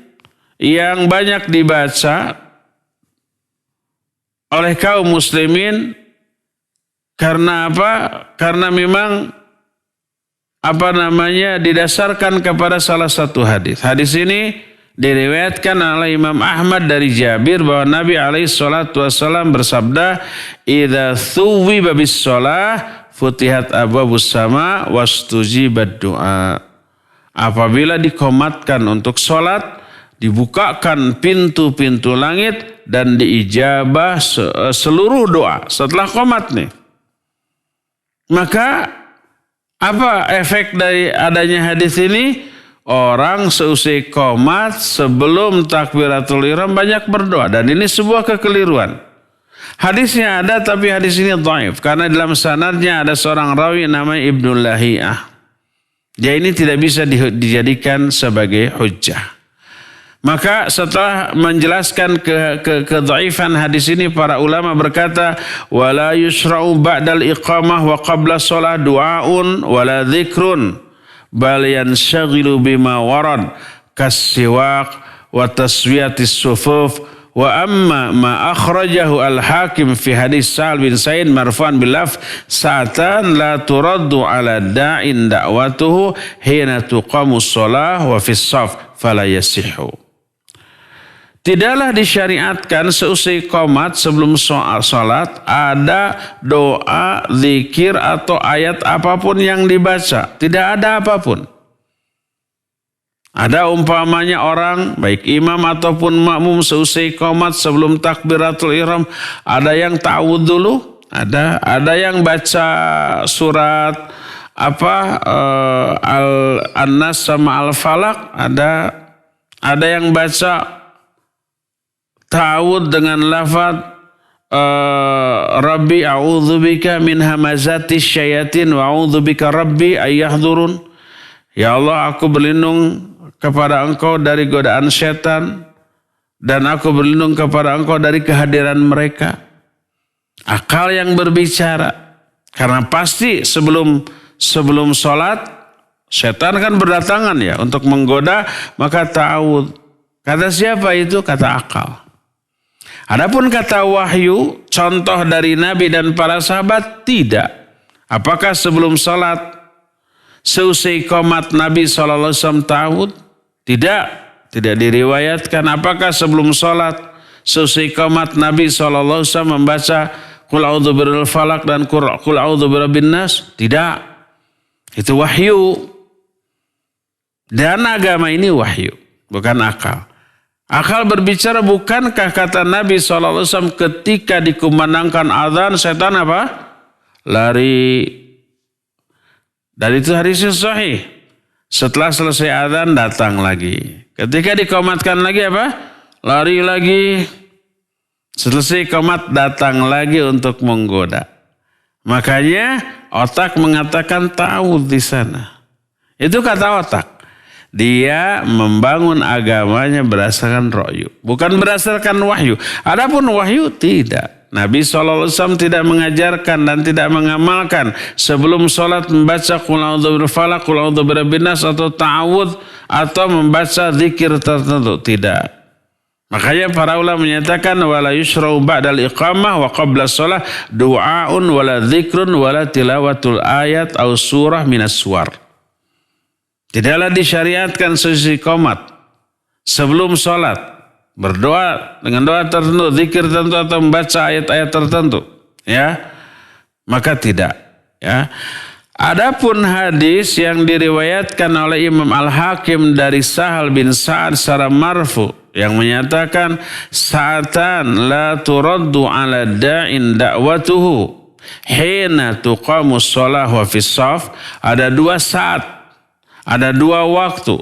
yang banyak dibaca oleh kaum muslimin. Karena apa? Karena memang didasarkan kepada salah satu hadis. Hadis ini diriwayatkan oleh Imam Ahmad dari Jabir bahwa Nabi SAW bersabda, "Idza thuwiba bis shalah futihat abwabus sama wastujibad du'a." Apabila dikomatkan untuk sholat, dibukakan pintu-pintu langit dan diijabah seluruh doa setelah qomat nih. Maka apa efek dari adanya hadis ini? Orang seusai qomat sebelum takbiratul ihram banyak berdoa, dan ini sebuah kekeliruan. Hadisnya ada, tapi hadis ini dhaif karena dalam sanadnya ada seorang rawi namanya Ibnu Lahiyah. Dia ini tidak bisa dijadikan sebagai hujjah. Maka setelah menjelaskan kedhaifan hadis ini, para ulama berkata, wala yusra'u ba'dal iqamah wa qabla shalah du'aun wala dzikrun bal yanshaghilu bima warad kas-siwaq wa taswiyatis sufuf wa amma ma akhrajahu al-hakim fi hadis Sa'al bin Sa'id marfu'an bil lafz sa'atan la turaddu ala da'in da'watuhu hina tuqamus shalah wa fis saf fala yasihhu. Tidaklah disyariatkan seusai qomat sebelum sholat ada doa, zikir atau ayat apapun yang dibaca. Tidak ada apapun. Ada umpamanya orang, baik imam ataupun makmum seusai qomat sebelum takbiratul ihram, ada yang ta'awudz dulu, ada yang baca surat An-Nas sama Al-Falaq, ada yang baca ta'awudz dengan lafaz Rabbi a'udzubika min hamazati syayatin wa a'udzubika Rabbi ayyahdurun. Ya Allah, aku berlindung kepada Engkau dari godaan setan dan aku berlindung kepada Engkau dari kehadiran mereka. Akal yang berbicara, karena pasti sebelum sholat setan kan berdatangan ya untuk menggoda, maka ta'awudz. Kata siapa itu? Kata akal. Adapun kata wahyu, contoh dari Nabi dan para sahabat, tidak. Apakah sebelum salat seusai qomat Nabi SAW ta'awudz? Tidak diriwayatkan. Apakah sebelum salat seusai qomat Nabi SAW membaca Qul a'udzu birabbil falaq dan Qul a'udzu birabbin nas? Tidak. Itu wahyu. Dan agama ini wahyu, bukan akal. Akal berbicara, bukankah kata Nabi SAW ketika dikumandangkan azan setan apa? Lari. Dan itu hadisnya sahih. Setelah selesai azan datang lagi. Ketika dikomatkan lagi apa? Lari lagi. Selesai komat datang lagi untuk menggoda. Makanya otak mengatakan ta'awudz di sana. Itu kata otak. Dia membangun agamanya berdasarkan ra'yu, bukan berdasarkan wahyu. Adapun wahyu tidak. Nabi SAW tidak mengajarkan dan tidak mengamalkan sebelum sholat membaca Qul a'udzu birabbil falaq, Qul a'udzu birabbin nas atau ta'awudz atau membaca zikir tertentu. Tidak. Makanya para ulama menyatakan wala yushra'u ba'dal iqamah wa qabla shalah du'aun wala dzikrun wala tilawatul ayat au surah minas suwar. Tidaklah disyariatkan sesuai qomat sebelum sholat berdoa dengan doa tertentu, zikir tertentu atau membaca ayat-ayat tertentu, ya, maka tidak, ya. Adapun hadis yang diriwayatkan oleh Imam Al-Hakim dari Sahal bin Sa'ad secara marfu yang menyatakan sa'atan la turaddu ala da'in da'watuhu hina tuqamus shalah wa fis shaf. Ada 2 saat. Ada 2 waktu.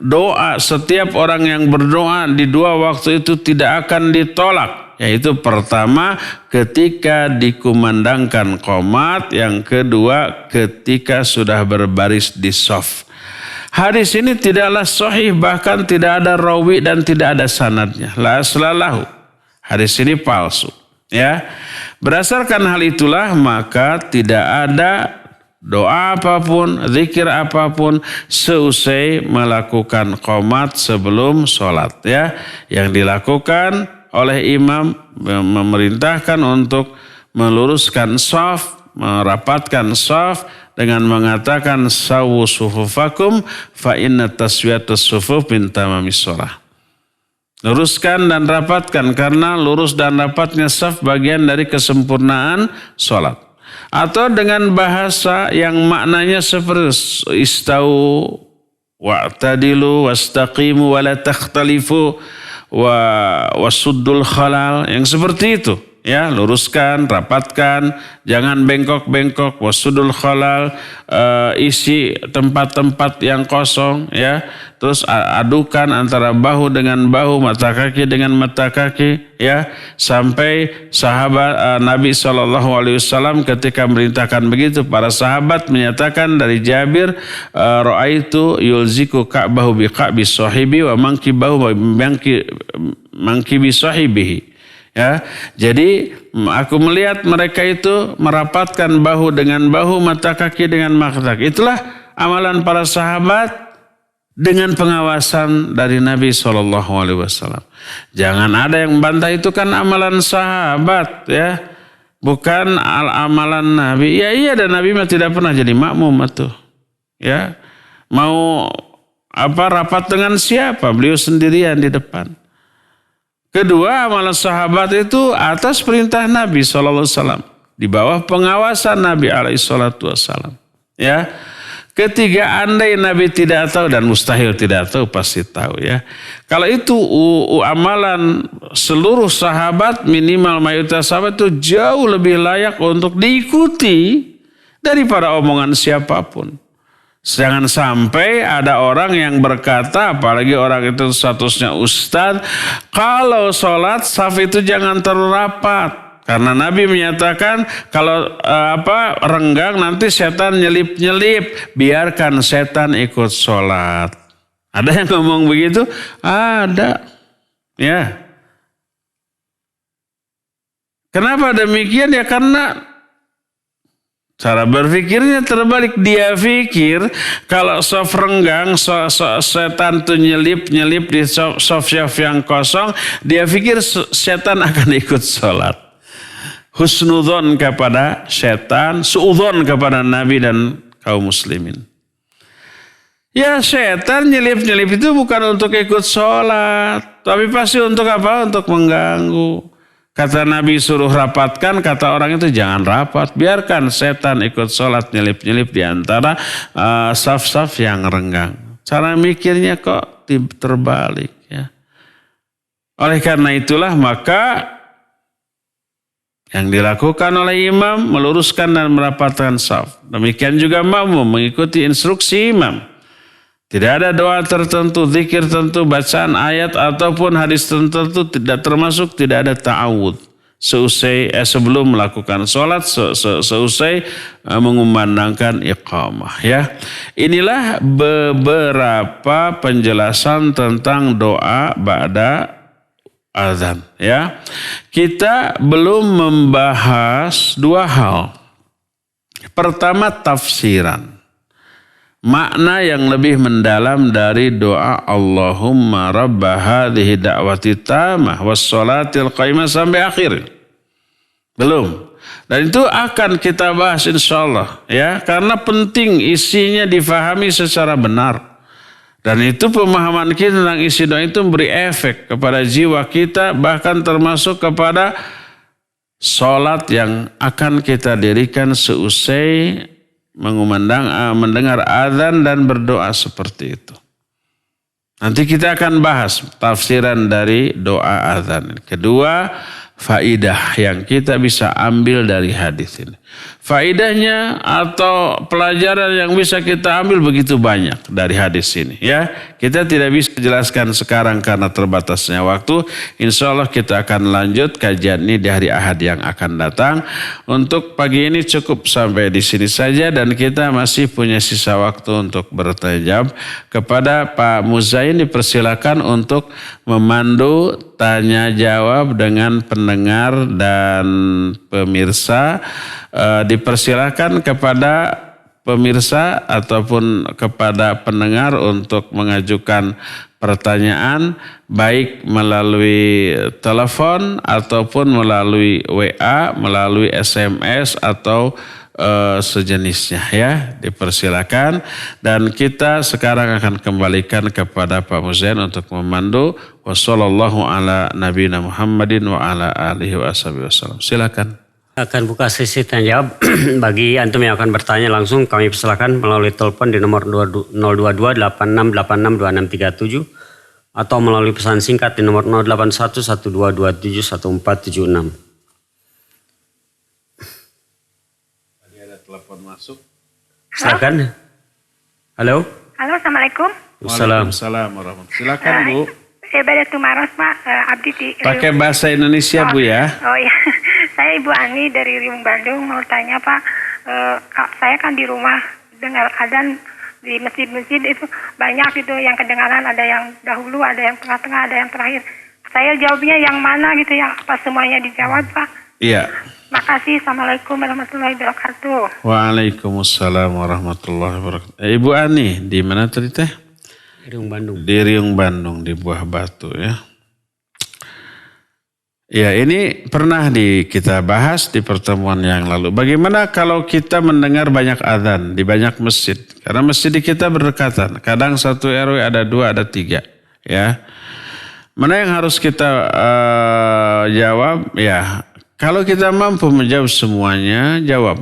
Doa setiap orang yang berdoa di 2 waktu itu tidak akan ditolak. Yaitu pertama ketika dikumandangkan qomat. Yang kedua ketika sudah berbaris di shaf. Hadis ini tidaklah sahih, bahkan tidak ada rawi dan tidak ada sanadnya. La aslalahu. Hadis ini palsu. Ya. Berdasarkan hal itulah maka tidak ada doa apapun, zikir apapun seusai melakukan qomat sebelum sholat, ya. Yang dilakukan oleh imam memerintahkan untuk meluruskan shaf, merapatkan shaf dengan mengatakan sawu sufufakum fa inna taswiyatus sufuf min tamamis shalah. Luruskan dan rapatkan karena lurus dan rapatnya shaf bagian dari kesempurnaan sholat. Atau dengan bahasa yang maknanya seperti istau wa'tadilu wastaqimu wala takhtalifu wasuddul khalal, yang seperti itu, ya. Luruskan, rapatkan, jangan bengkok-bengkok, wasuddul khalal, isi tempat-tempat yang kosong, ya. Terus adukan antara bahu dengan bahu, mata kaki dengan mata kaki, ya. Sampai sahabat Nabi SAW ketika merintahkan begitu, para sahabat menyatakan dari Jabir, ra'aitu yulziku ka'bahu biqa'bi sahibi wa mankibahu mankibi sahibihi. Ya, jadi aku melihat mereka itu merapatkan bahu dengan bahu, mata kaki dengan mata kaki. Itulah amalan para sahabat dengan pengawasan dari Nabi SAW. Jangan ada yang membantah, itu kan amalan sahabat, ya, bukan amalan Nabi. Ya iya, dan Nabi mah tidak pernah jadi makmum itu, ya. Mau rapat dengan siapa? Beliau sendirian di depan. Kedua, amalan sahabat itu atas perintah Nabi SAW, di bawah pengawasan Nabi SAW. Ya. Ketiga, andai Nabi tidak tahu, dan mustahil tidak tahu, pasti tahu, ya. Kalau itu amalan seluruh sahabat, minimal mayoritas sahabat itu jauh lebih layak untuk diikuti daripada omongan siapapun. Jangan sampai ada orang yang berkata, apalagi orang itu statusnya ustadz, kalau sholat saf itu jangan terlalu rapat. Karena Nabi menyatakan kalau renggang nanti setan nyelip-nyelip, biarkan setan ikut sholat. Ada yang ngomong begitu? Ada. Ya. Kenapa demikian? Ya karena cara berpikirnya terbalik. Dia pikir kalau soft renggang, setan tuh nyelip di soft yang kosong, dia pikir setan akan ikut sholat. Husnudzon kepada setan, suudzon kepada Nabi dan kaum muslimin. Ya setan nyelip-nyelip itu bukan untuk ikut sholat, tapi pasti untuk apa? Untuk mengganggu. Kata Nabi suruh rapatkan, kata orang itu jangan rapat. Biarkan setan ikut sholat nyelip-nyelip di antara saf-saf yang renggang. Cara mikirnya kok terbalik. Ya. Oleh karena itulah maka yang dilakukan oleh imam meluruskan dan merapatkan saf. Demikian juga makmum mengikuti instruksi imam. Tidak ada doa tertentu, zikir tertentu, bacaan ayat ataupun hadis tertentu, tidak termasuk tidak ada ta'awud. Sebelum melakukan sholat, seusai mengumandangkan iqamah. Ya. Inilah beberapa penjelasan tentang doa ba'da azan. Ya. Kita belum membahas dua hal. Pertama tafsiran. Makna yang lebih mendalam dari doa Allahumma rabba hadhihi da'wati tamah wassalatil qaimah sampai akhir. Belum. Dan itu akan kita bahas insyaallah ya, karena penting isinya difahami secara benar. Dan itu pemahaman kita tentang isi doa itu memberi efek kepada jiwa kita, bahkan termasuk kepada salat yang akan kita dirikan seusai mendengar azan dan berdoa seperti itu. Nanti kita akan bahas tafsiran dari doa azan. Kedua, faidah yang kita bisa ambil dari hadis ini. Faidahnya atau pelajaran yang bisa kita ambil begitu banyak dari hadis ini. Ya, kita tidak bisa jelaskan sekarang karena terbatasnya waktu. Insya Allah kita akan lanjut kajian ini di hari Ahad yang akan datang. Untuk pagi ini cukup sampai di sini saja dan kita masih punya sisa waktu untuk bertanya jawab. Kepada Pak Muzain dipersilakan untuk memandu tanya jawab dengan pendengar dan pemirsa. Dipersilakan kepada pemirsa ataupun kepada pendengar untuk mengajukan pertanyaan baik melalui telepon ataupun melalui WA, melalui SMS atau sejenisnya ya, dipersilakan. Dan kita sekarang akan kembalikan kepada Pak Muzain untuk memandu. Wassallallahu ala nabiyina Muhammadin wa ala alihi wasallam. Silakan. Akan buka sesi tanya jawab. Bagi antum yang akan bertanya langsung kami persilakan melalui telepon di nomor 022 8686 2637 atau melalui pesan singkat di nomor 081 1227 1476. Tadi ada telepon masuk. Silakan. Halo. Halo, assalamualaikum. Waalaikumsalam warahmatullahi. Silakan Bu. Saya Badatul Maros, Pak. Abdi di Pakai bahasa Indonesia Bu ya. Oh iya, saya Ibu Ani dari Riung Bandung mau tanya Pak. Saya kan di rumah dengar adzan di masjid-masjid itu banyak gitu yang kedengaran, ada yang dahulu, ada yang tengah-tengah, ada yang terakhir. Saya jawabnya yang mana gitu ya? Apa semuanya dijawab Pak? Iya. Makasih. Assalamualaikum warahmatullahi wabarakatuh. Waalaikumsalam warahmatullahi wabarakatuh. Ibu Ani di mana tadi teh? Riung Bandung. Di Riung Bandung di Buah Batu ya. Ya ini pernah kita bahas di pertemuan yang lalu. Bagaimana kalau kita mendengar banyak azan di banyak masjid? Karena masjid di kita berdekatan. Kadang satu RW ada 2, ada 3. Ya. Mana yang harus kita jawab? Ya, kalau kita mampu menjawab semuanya, jawab.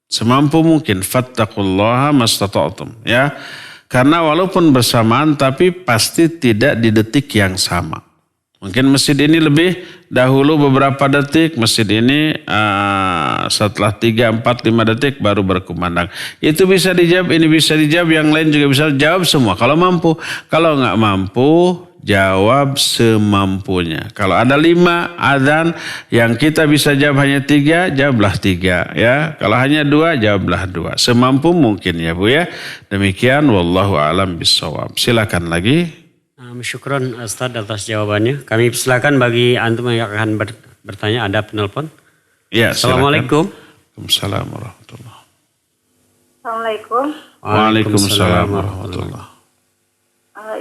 Semampu mungkin. Fattaqullaha mastata'tum. Ya. Karena walaupun bersamaan tapi pasti tidak di detik yang sama. Mungkin masjid ini lebih dahulu beberapa detik, masjid ini setelah 3, 4, 5 detik baru berkumandang. Itu bisa dijawab, ini bisa dijawab, yang lain juga bisa jawab semua kalau mampu. Kalau nggak mampu, jawab semampunya. Kalau ada 5 adzan yang kita bisa jawab hanya 3, jawablah 3 ya. Kalau hanya 2, jawablah 2. Semampu mungkin ya Bu ya. Demikian wallahu a'lam bishawab. Silakan lagi. Syukron Ustaz atas jawabannya. Kami silakan bagi antum yang akan bertanya, ada penelpon. Ya, Assalamualaikum. Waalaikumsalam warahmatullahi. Assalamualaikum. Waalaikumsalam warahmatullahi.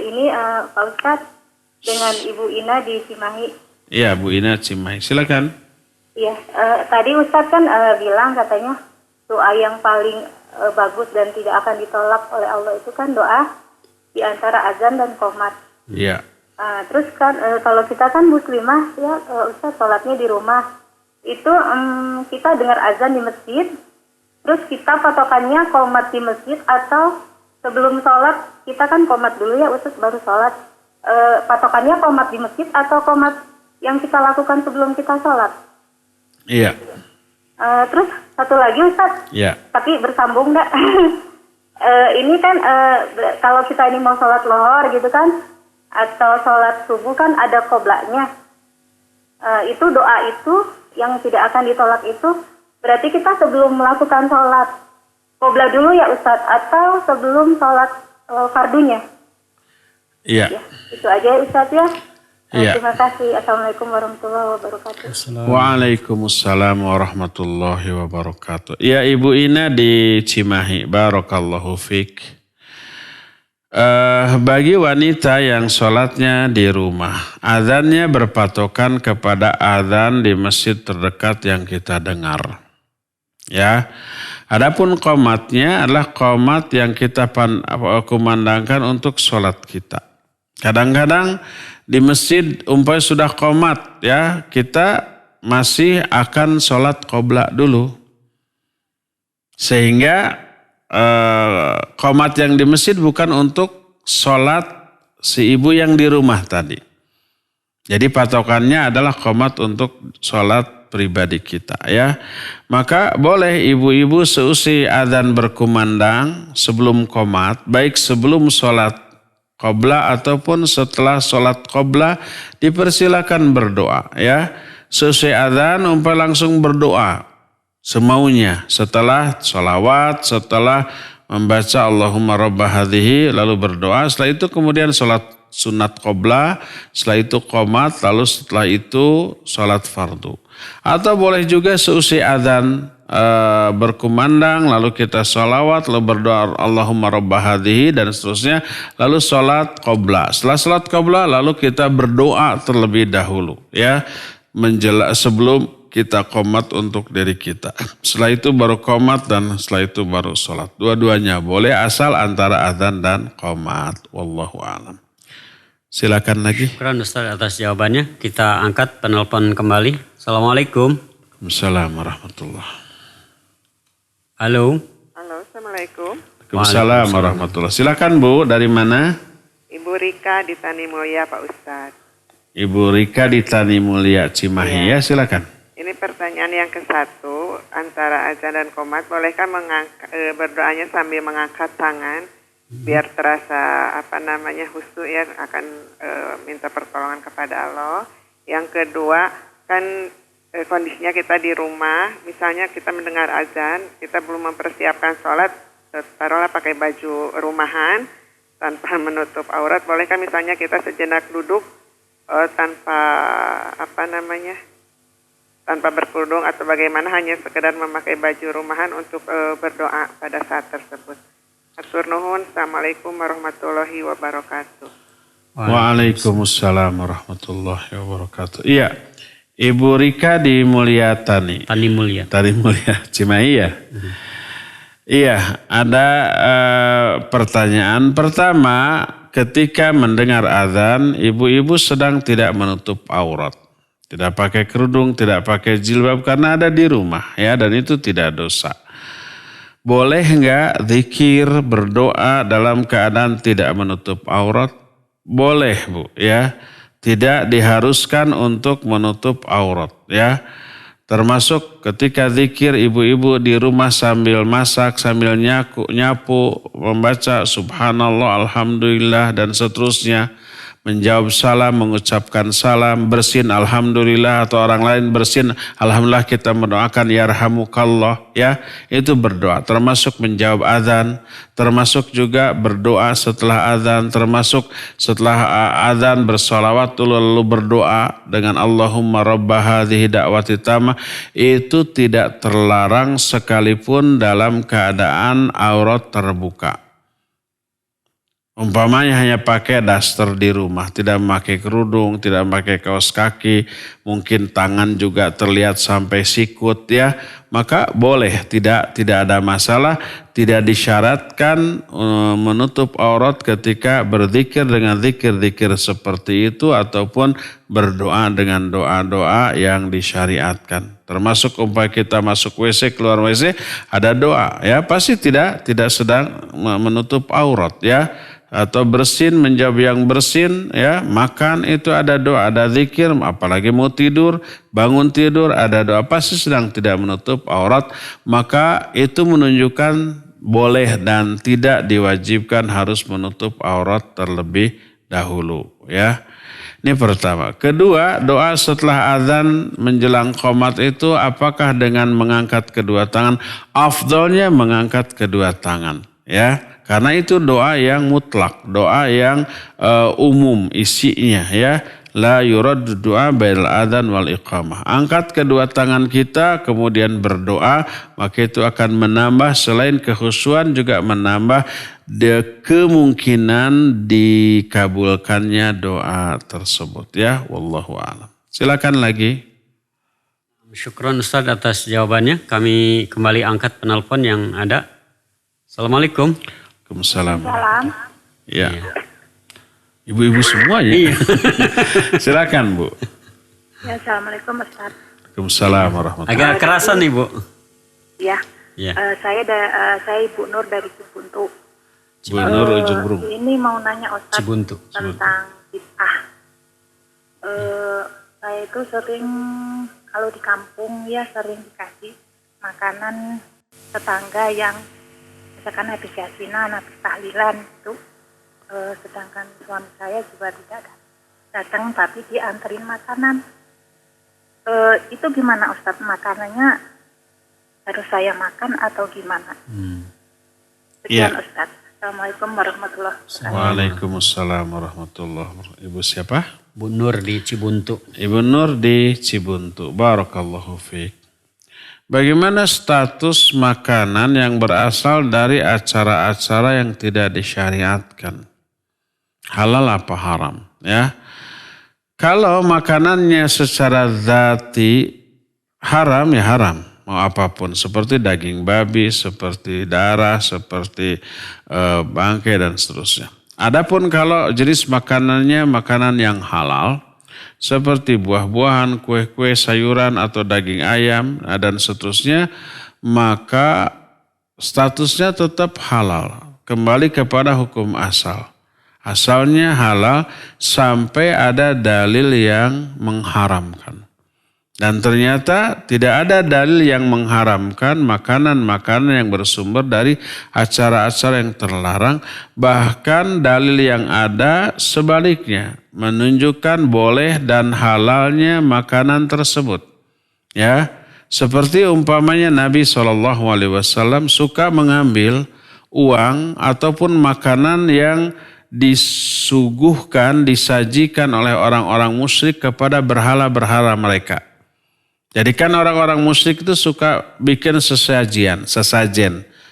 Ini Pak Ustadz dengan Ibu Ina di Cimahi. Iya, Bu Ina Cimahi. Silakan. Iya, tadi Ustadz kan bilang katanya doa yang paling bagus dan tidak akan ditolak oleh Allah itu kan doa di antara azan dan qomat. Iya. Terus kan kalau kita kan muslimah ya Ustadz sholatnya di rumah itu kita dengar azan di masjid, terus kita patokannya qomat di masjid atau sebelum sholat kita kan qomat dulu ya Ustadz baru sholat. Patokannya qomat di masjid atau qomat yang kita lakukan sebelum kita sholat? Iya. Terus satu lagi Ustadz, Iya. tapi bersambung nggak? Ini kan kalau kita ini mau sholat lohor gitu kan, atau sholat subuh kan ada qoblanya. Itu doa itu yang tidak akan ditolak itu berarti kita sebelum melakukan sholat qobla dulu ya Ustadz atau sebelum sholat fardunya? Iya. Ya, itu aja Ustadz ya. Iya. Terima kasih. Assalamualaikum warahmatullahi wabarakatuh. Waalaikumsalam warahmatullahi wabarakatuh. Ya, Ibu Ina di Cimahi. Barakallahu fiik. Bagi wanita yang sholatnya di rumah, azannya berpatokan kepada azan di masjid terdekat yang kita dengar. Ya, adapun qomatnya adalah qomat yang kita kumandangkan untuk sholat kita. Kadang-kadang di masjid umpamanya sudah qomat ya, kita masih akan sholat qobla dulu. Sehingga qomat yang di masjid bukan untuk sholat si ibu yang di rumah tadi. Jadi patokannya adalah qomat untuk sholat pribadi kita ya. Maka boleh ibu-ibu seusai adzan berkumandang sebelum qomat, baik sebelum sholat qobla ataupun setelah sholat qobla, dipersilakan berdoa ya. Seusai adzan langsung berdoa semaunya, setelah sholawat, setelah membaca Allahumma rabba hadhihi, lalu berdoa. Setelah itu kemudian sholat sunat qobla, setelah itu qomat, lalu setelah itu sholat fardu. Atau boleh juga seusai adzan berkumandang, lalu kita sholawat, lalu berdoa Allahumma rabba hadhihi dan seterusnya, lalu sholat qobla. Setelah sholat qobla lalu kita berdoa terlebih dahulu ya, sebelum kita qomat untuk diri kita. Setelah itu baru qomat dan setelah itu baru sholat. Dua-duanya boleh asal antara adzan dan qomat. Wallahu a'lam. Silakan lagi. Syukran Ustaz atas jawabannya. Kita angkat penelpon kembali. Assalamualaikum. Waalaikumsalam warahmatullahi. Halo. Halo, Assalamualaikum. Waalaikumsalam warahmatullahi. Silakan Bu, dari mana? Ibu Rika di Tanimulya, Pak Ustadz. Ibu Rika di Tanimulya Cimahi ya, silakan. Ini pertanyaan yang ke-1, antara azan dan qomat, bolehkah berdoanya sambil mengangkat tangan biar terasa khusyuk ya, akan minta pertolongan kepada Allah. Yang kedua, kan kondisinya kita di rumah, misalnya kita mendengar azan, kita belum mempersiapkan sholat, taruhlah pakai baju rumahan tanpa menutup aurat, bolehkah misalnya kita sejenak duduk tanpa tanpa berkerudung atau bagaimana, hanya sekedar memakai baju rumahan untuk berdoa pada saat tersebut. Atur nuhun. Assalamualaikum warahmatullahi wabarakatuh. Waalaikumsalam warahmatullahi wabarakatuh. Iya, Ibu Rika di Mulyatani. Tanimulya Cimahi ya. Iya, ada pertanyaan pertama, ketika mendengar azan, ibu-ibu sedang tidak menutup aurat. Tidak pakai kerudung, tidak pakai jilbab karena ada di rumah ya, dan itu tidak dosa. Boleh enggak zikir berdoa dalam keadaan tidak menutup aurat? Boleh Bu ya. tidak diharuskan untuk menutup aurat ya. Termasuk ketika zikir ibu-ibu di rumah sambil masak, sambil nyapu, membaca subhanallah, alhamdulillah dan seterusnya. Menjawab salam, mengucapkan salam, bersin alhamdulillah atau orang lain bersin alhamdulillah, kita mendoakan yarhamukallah ya. Itu berdoa, termasuk menjawab azan, termasuk juga berdoa setelah azan, termasuk setelah azan bersolawat lalu berdoa dengan Allahumma rabba hadhihi da'wati tamah. Itu tidak terlarang sekalipun dalam keadaan aurat terbuka. Umpamanya hanya pakai daster di rumah, tidak memakai kerudung, tidak memakai kaos kaki, mungkin tangan juga terlihat sampai sikut ya, maka boleh, tidak ada masalah, tidak disyaratkan menutup aurat ketika berzikir dengan zikir-zikir seperti itu ataupun berdoa dengan doa-doa yang disyariatkan. Termasuk umpamanya kita masuk WC, keluar WC ada doa ya, pasti tidak sedang menutup aurat ya. Atau bersin, menjawab yang bersin ya, makan itu ada doa, ada zikir, apalagi mau tidur, bangun tidur ada doa, pasti sedang tidak menutup aurat. Maka itu menunjukkan boleh dan tidak diwajibkan harus menutup aurat terlebih dahulu ya. Ini pertama. Kedua, doa setelah azan menjelang qomat itu apakah dengan mengangkat kedua tangan? Afdalnya mengangkat kedua tangan ya. Karena itu doa yang mutlak, doa yang umum isinya ya. La yurad doa bail adzan wal iqamah. Angkat kedua tangan kita kemudian berdoa, maka itu akan menambah selain kekhusyuan juga menambah kemungkinan dikabulkannya doa tersebut ya. Wallahu a'lam. Silakan lagi. Syukron Ustaz atas jawabannya. Kami kembali angkat penelpon yang ada. Assalamualaikum. Waalaikumsalam. Salam. Ya. Ibu-ibu semuanya. Silakan Bu. Ya, assalamualaikum Ustaz. Waalaikumsalam warahmatullahi Agak kerasan nih Bu. Ya. Ya. Saya Ibu Nur dari Cibuntu. Bu Nur Ujung Berung. Ini mau nanya Ustaz Cibuntu. tentang bid'ah. Saya itu sering kalau di kampung ya sering dikasih makanan tetangga yang misalkan habis yasinan, habis tahlilan itu, sedangkan suami saya juga tidak datang tapi dianterin makanan. Itu gimana Ustadz, makanannya harus saya makan atau gimana? Sekian Ya. Ustadz. Assalamualaikum warahmatullahi wabarakatuh. Waalaikumsalam warahmatullahi wabarakatuh. Ibu siapa? Bu Nur di Cibuntu. Ibu Nur di Cibuntu. Barakallahu fiik. Bagaimana status makanan yang berasal dari acara-acara yang tidak disyariatkan? Halal apa haram? Ya. Kalau makanannya secara zati haram ya haram. Mau apapun, seperti daging babi, seperti darah, seperti bangkai dan seterusnya. Adapun kalau jenis makanannya makanan yang halal, seperti buah-buahan, kue-kue, sayuran atau daging ayam dan seterusnya, maka statusnya tetap halal. Kembali kepada hukum asal. Asalnya halal sampai ada dalil yang mengharamkan. Dan ternyata tidak ada dalil yang mengharamkan makanan-makanan yang bersumber dari acara-acara yang terlarang. Bahkan dalil yang ada sebaliknya menunjukkan boleh dan halalnya makanan tersebut. Ya, seperti umpamanya Nabi SAW suka mengambil uang ataupun makanan yang disuguhkan, disajikan oleh orang-orang musyrik kepada berhala-berhala mereka. Jadi kan orang-orang musyrik itu suka bikin sesajen,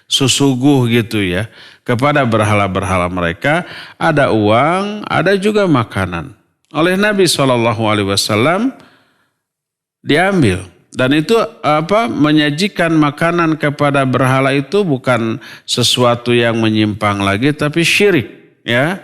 susuguh gitu ya. Kepada berhala-berhala mereka ada uang, ada juga makanan. Oleh Nabi SAW diambil. Dan itu menyajikan makanan kepada berhala itu bukan sesuatu yang menyimpang lagi tapi syirik ya.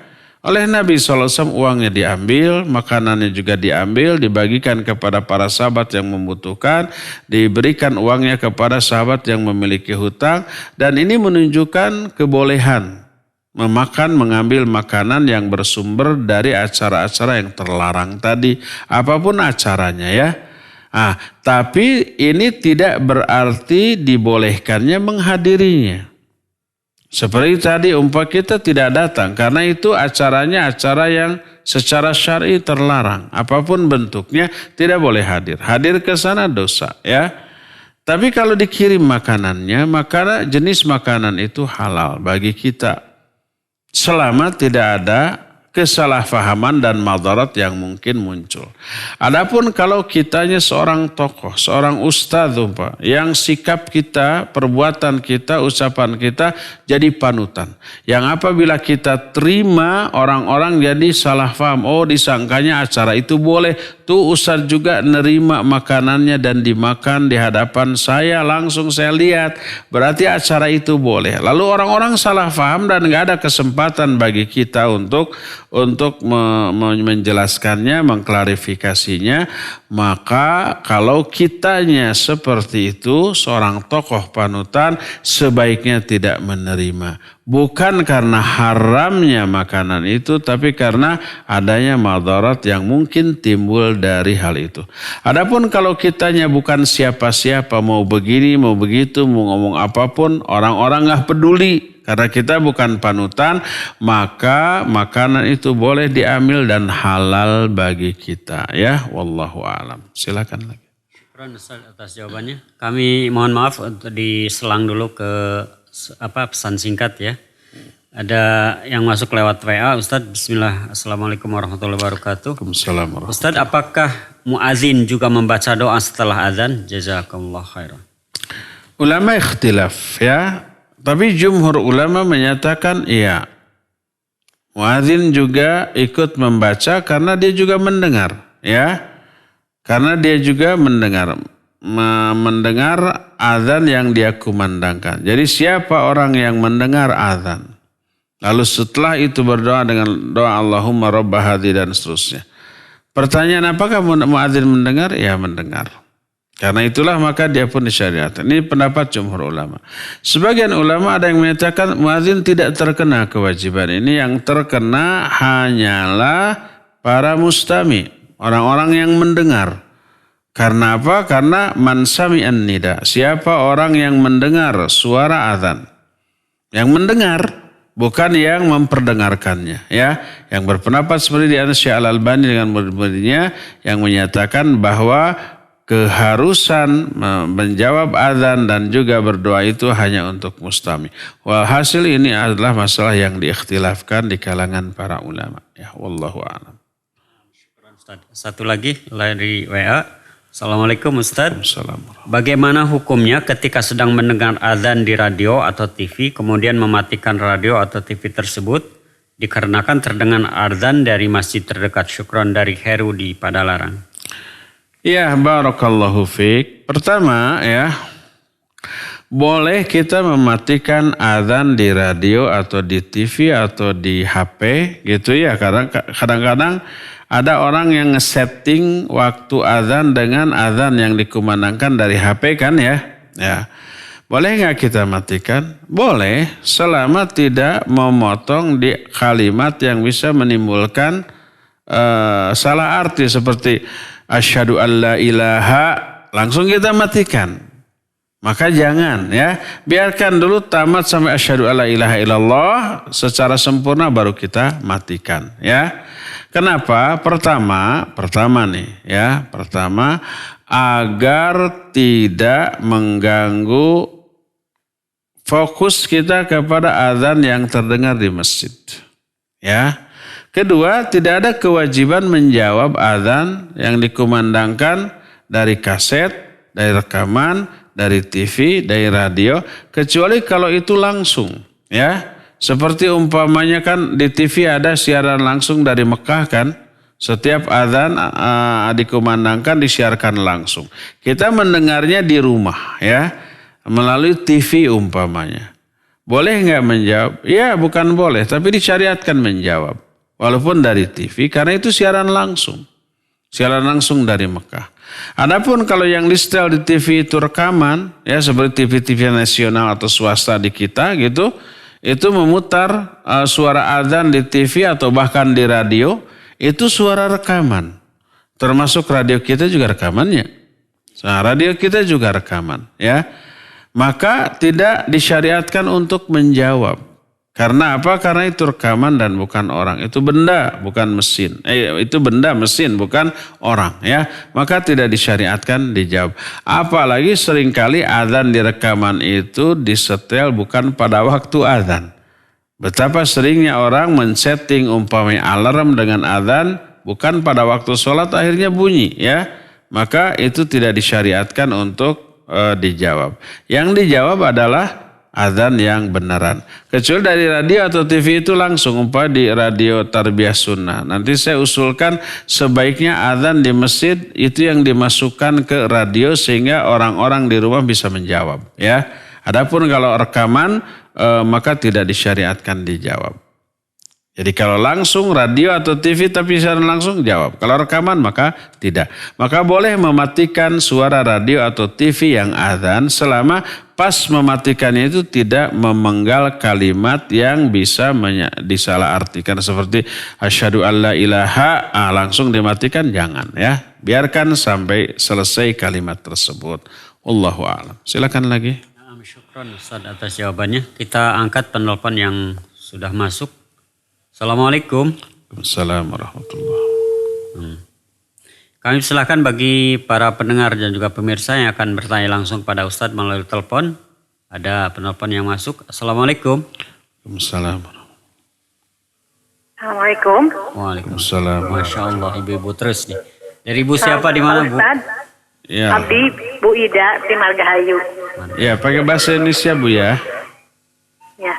Oleh Nabi SAW uangnya diambil, makanannya juga diambil, dibagikan kepada para sahabat yang membutuhkan, diberikan uangnya kepada sahabat yang memiliki hutang, dan ini menunjukkan kebolehan mengambil makanan yang bersumber dari acara-acara yang terlarang tadi, apapun acaranya ya. Tapi ini tidak berarti dibolehkannya menghadirinya. Seperti tadi kita tidak datang karena itu acaranya acara yang secara syar'i terlarang. Apapun bentuknya tidak boleh hadir. Hadir ke sana dosa ya. Tapi kalau dikirim makanannya, maka jenis makanan itu halal bagi kita. Selama tidak ada kesalahpahaman dan madarat yang mungkin muncul. Adapun kalau kitanya seorang tokoh, seorang ustadz yang sikap kita, perbuatan kita, ucapan kita jadi panutan. Yang apabila kita terima orang-orang jadi salah paham. Oh disangkanya acara itu boleh. Tuh ustadz juga nerima makanannya dan dimakan di hadapan saya. Langsung saya lihat. Berarti acara itu boleh. Lalu orang-orang salah paham dan gak ada kesempatan bagi kita untuk menjelaskannya, mengklarifikasinya, maka kalau kitanya seperti itu, seorang tokoh panutan sebaiknya tidak menerima. Bukan karena haramnya makanan itu, tapi karena adanya madarat yang mungkin timbul dari hal itu. Adapun kalau kitanya bukan siapa-siapa, mau begini, mau begitu, mau ngomong apapun, orang-orang gak peduli. Karena kita bukan panutan, maka makanan itu boleh diambil dan halal bagi kita. Ya, wallahu a'lam. Silakan lagi. Syukran Ustaz atas jawabannya. Kami mohon maaf untuk diselang dulu ke pesan singkat ya. Ada yang masuk lewat WA. Ustaz, bismillah. Assalamualaikum warahmatullahi wabarakatuh. Waalaikumsalam. Ustaz, apakah muazin juga membaca doa setelah azan? Jazakallah khairan. Ulama ikhtilaf ya. Tapi jumhur ulama menyatakan iya. Muadzin juga ikut membaca karena dia juga mendengar. Ya. Karena dia juga mendengar azan yang dia kumandangkan. Jadi siapa orang yang mendengar azan. Lalu setelah itu berdoa dengan doa Allahumma rabba hadhi dan seterusnya. Pertanyaan apakah muadzin mendengar? Ya mendengar. Karena itulah maka dia pun disyariatkan. Ini pendapat jumhur ulama. Sebagian ulama ada yang menyatakan muadzin tidak terkena kewajiban ini. Yang terkena hanyalah para mustami. Orang-orang yang mendengar. Karena apa? Karena man sami'an nida. Siapa orang yang mendengar suara azan. Yang mendengar. Bukan yang memperdengarkannya. Ya, yang berpendapat seperti di Syekh Al-Albani dengan murid-muridnya. Yang menyatakan bahwa keharusan menjawab azan dan juga berdoa itu hanya untuk mustami. Walhasil ini adalah masalah yang diikhtilafkan di kalangan para ulama. Ya, wallahu a'lam. Satu lagi dari WA. Assalamualaikum Ustaz. Assalamualaikum. Bagaimana hukumnya ketika sedang mendengar azan di radio atau TV kemudian mematikan radio atau TV tersebut dikarenakan terdengar azan dari masjid terdekat? Syukron dari Heru di Padalarang. Ya, barakallahu fiik. Pertama ya, boleh kita mematikan azan di radio atau di TV atau di HP gitu ya. Karena kadang-kadang ada orang yang nge-setting waktu azan dengan azan yang dikumandangkan dari HP kan ya. Ya. Boleh nggak kita matikan? Boleh, selama tidak memotong di kalimat yang bisa menimbulkan salah arti seperti asyhadu alla ilaha, langsung kita matikan. Maka jangan ya, biarkan dulu tamat sampai asyhadu alla ilaha illallah secara sempurna baru kita matikan ya. Kenapa? Pertama nih ya, pertama agar tidak mengganggu fokus kita kepada azan yang terdengar di masjid. Ya. Kedua, tidak ada kewajiban menjawab azan yang dikumandangkan dari kaset, dari rekaman, dari TV, dari radio, kecuali kalau itu langsung, ya. Seperti umpamanya kan di TV ada siaran langsung dari Mekah kan, setiap azan dikumandangkan disiarkan langsung. Kita mendengarnya di rumah, ya, melalui TV umpamanya. Boleh nggak menjawab? Ya, bukan boleh, tapi disyariatkan menjawab. Walaupun dari TV, karena itu siaran langsung. Siaran langsung dari Mekah. Adapun kalau yang di setel di TV itu rekaman, ya seperti TV-TV nasional atau swasta di kita gitu, Itu memutar suara azan di TV atau bahkan di radio, itu suara rekaman. Termasuk radio kita juga rekamannya. Nah, radio kita juga rekaman, ya. Maka tidak disyariatkan untuk menjawab. Karena apa? Karena itu rekaman dan bukan orang. Itu benda, bukan mesin. Itu benda, mesin, bukan orang, ya. Maka tidak disyariatkan dijawab. Apalagi seringkali azan di rekaman itu disetel bukan pada waktu azan. Betapa seringnya orang men-setting umpamanya alarm dengan azan bukan pada waktu sholat, akhirnya bunyi, ya. Maka itu tidak disyariatkan untuk dijawab. Yang dijawab adalah azan yang benaran. Kecuali dari radio atau TV itu langsung, umpah di radio Tarbiyah Sunnah. Nanti saya usulkan sebaiknya azan di masjid itu yang dimasukkan ke radio sehingga orang-orang di rumah bisa menjawab, ya. Adapun kalau rekaman maka tidak disyariatkan dijawab. Jadi kalau langsung radio atau TV tapi siaran langsung jawab. Kalau rekaman maka tidak. Maka boleh mematikan suara radio atau TV yang azan selama pas mematikannya itu tidak memenggal kalimat yang bisa disalahartikan. Seperti asyhadu alla ilaha, langsung dimatikan, jangan, ya. Biarkan sampai selesai kalimat tersebut. Wallahu a'lam. Silakan lagi. Syukran Ustaz atas jawabannya. Kita angkat penelpon yang sudah masuk. Assalamualaikum. Waalaikumsalam warahmatullahi wabarakatuh. Kami silakan bagi para pendengar dan juga pemirsa yang akan bertanya langsung pada Ustadz melalui telepon. Ada penelpon yang masuk. Assalamualaikum. Waalaikumsalam. Assalamualaikum. Waalaikumsalam. Masya Allah, ibu-ibu terus nih. Dari ibu siapa di mana, Bu? Ya. Abdi Bu Ida di Margahayu. Ya, pakai bahasa Indonesia, Bu, ya. Ya.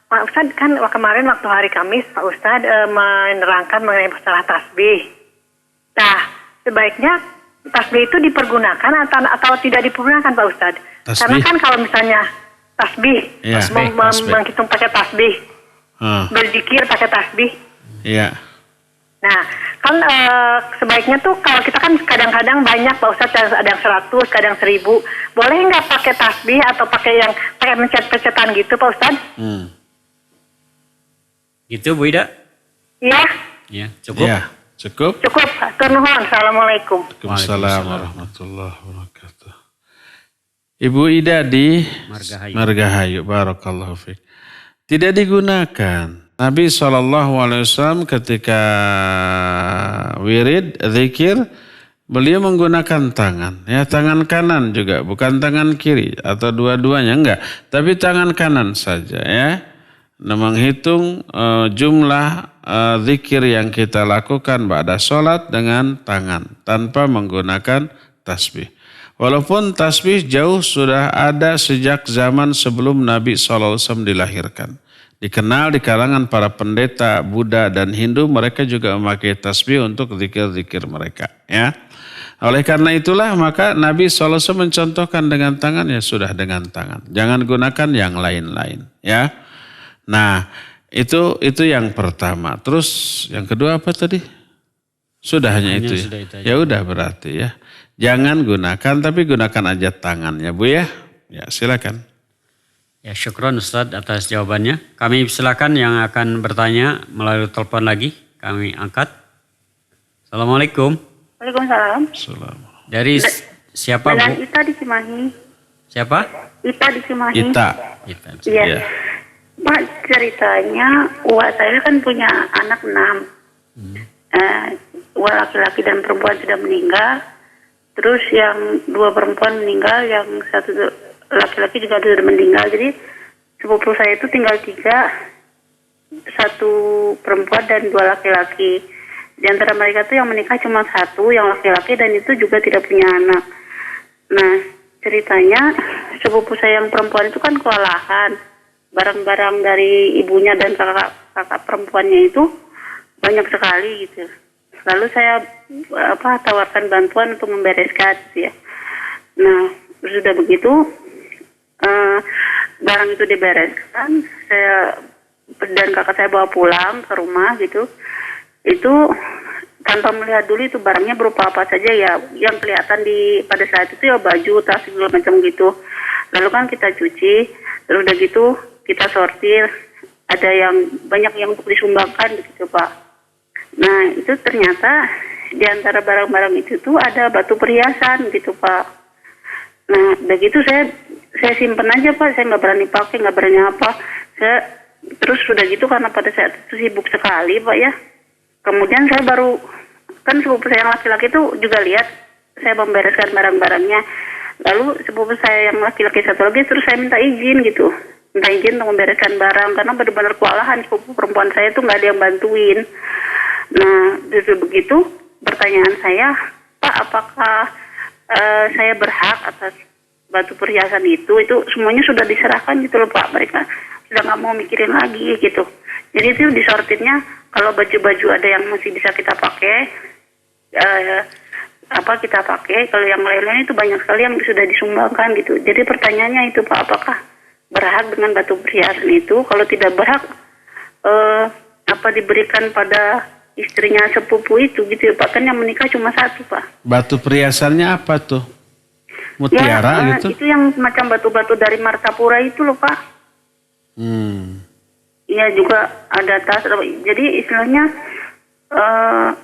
Pak Ustadz, kan kemarin waktu hari Kamis Pak Ustadz menerangkan mengenai masalah tasbih. Nah, sebaiknya tasbih itu dipergunakan atau tidak dipergunakan Pak Ustadz? Karena kan kalau misalnya tasbih, Ya, menghitung pakai tasbih, berzikir pakai tasbih. Iya. Nah, kan sebaiknya tuh kalau kita kan kadang-kadang banyak Pak Ustadz, ada yang 100, kadang 1000. Boleh nggak pakai tasbih atau pakai mencet-pencetan gitu Pak Ustadz? Gitu Bu Ida? Iya. Ya, cukup. Ya, cukup. Cukup. Hatur nuhun. Assalamualaikum. Waalaikumsalam warahmatullahi wabarakatuh. Ibu Ida di Margahayu. Barakallahu fiik. Tidak digunakan. Nabi SAW ketika wirid, zikir, beliau menggunakan tangan. Ya, tangan kanan juga, bukan tangan kiri atau dua-duanya, enggak. Tapi tangan kanan saja, ya. Nah, menghitung jumlah zikir yang kita lakukan pada sholat dengan tangan tanpa menggunakan tasbih. Walaupun tasbih jauh sudah ada sejak zaman sebelum Nabi SAW dilahirkan. Dikenal di kalangan para pendeta Buddha dan Hindu, mereka juga memakai tasbih untuk zikir-zikir mereka, ya. Oleh karena itulah maka Nabi SAW mencontohkan dengan tangan, ya sudah dengan tangan. Jangan gunakan yang lain-lain, ya. Nah, itu yang pertama. Terus yang kedua apa tadi? Sudah hanya itu. Ya udah berarti, ya. Jangan gunakan, tapi gunakan aja tangannya, Bu, ya. Ya, silakan. Ya, syukron Ustadz atas jawabannya. Kami silakan yang akan bertanya melalui telepon lagi. Kami angkat. Assalamualaikum. Waalaikumsalam. Dari siapa, Bu? Ita di Cimahi. Siapa? Ita di Cimahi. Ita. Iya. Ya. Pak, ceritanya uak saya kan punya anak 6. Uak laki-laki dan perempuan sudah meninggal. Terus yang 2 perempuan meninggal, yang 1 laki-laki juga sudah meninggal. Jadi sepupu saya itu tinggal 3, 1 perempuan dan 2 laki-laki. Di antara mereka tuh yang menikah cuma 1, yang laki-laki, dan itu juga tidak punya anak. Nah, ceritanya sepupu saya yang perempuan itu kan kewalahan. Barang-barang dari ibunya dan kakak perempuannya itu banyak sekali gitu. Lalu saya tawarkan bantuan untuk membereskan gitu ya. Nah, sudah begitu barang itu dibereskan, saya dan kakak saya bawa pulang ke rumah gitu. Itu tanpa melihat dulu itu barangnya berupa apa saja ya. Yang kelihatan pada saat itu ya baju, tas segala macam gitu. Lalu kan kita cuci, terus udah gitu kita sortir, ada yang banyak yang untuk disumbangkan begitu Pak. Nah itu ternyata di antara barang-barang itu tuh ada batu perhiasan gitu Pak. Nah begitu saya simpen aja Pak, saya nggak berani pakai, nggak berani apa. Terus sudah gitu karena pada saat itu sibuk sekali Pak ya. Kemudian saya baru, kan sepupu saya yang laki-laki itu juga lihat saya membereskan barang-barangnya. Lalu sepupu saya yang laki-laki satu lagi terus saya minta izin gitu. Minta izin untuk membereskan barang karena benar-benar kewalahan sepupu perempuan saya itu nggak ada yang bantuin. Nah justru begitu pertanyaan saya, Pak apakah saya berhak atas batu perhiasan itu semuanya sudah diserahkan gitu loh Pak. Mereka sudah nggak mau mikirin lagi gitu. Jadi itu disortirnya kalau baju-baju ada yang masih bisa kita pakai, kita pakai. Kalau yang lain-lain itu banyak sekali yang sudah disumbangkan gitu. Jadi pertanyaannya itu Pak, apakah berhak dengan batu perhiasan itu? Kalau tidak berhak, apa diberikan pada istrinya sepupu itu gitu ya Pak? Kan yang menikah cuma satu Pak. Batu perhiasannya apa tuh? Mutiara gitu? Itu yang macam batu-batu dari Martapura itu loh Pak. Iya juga ada tas. Jadi istilahnya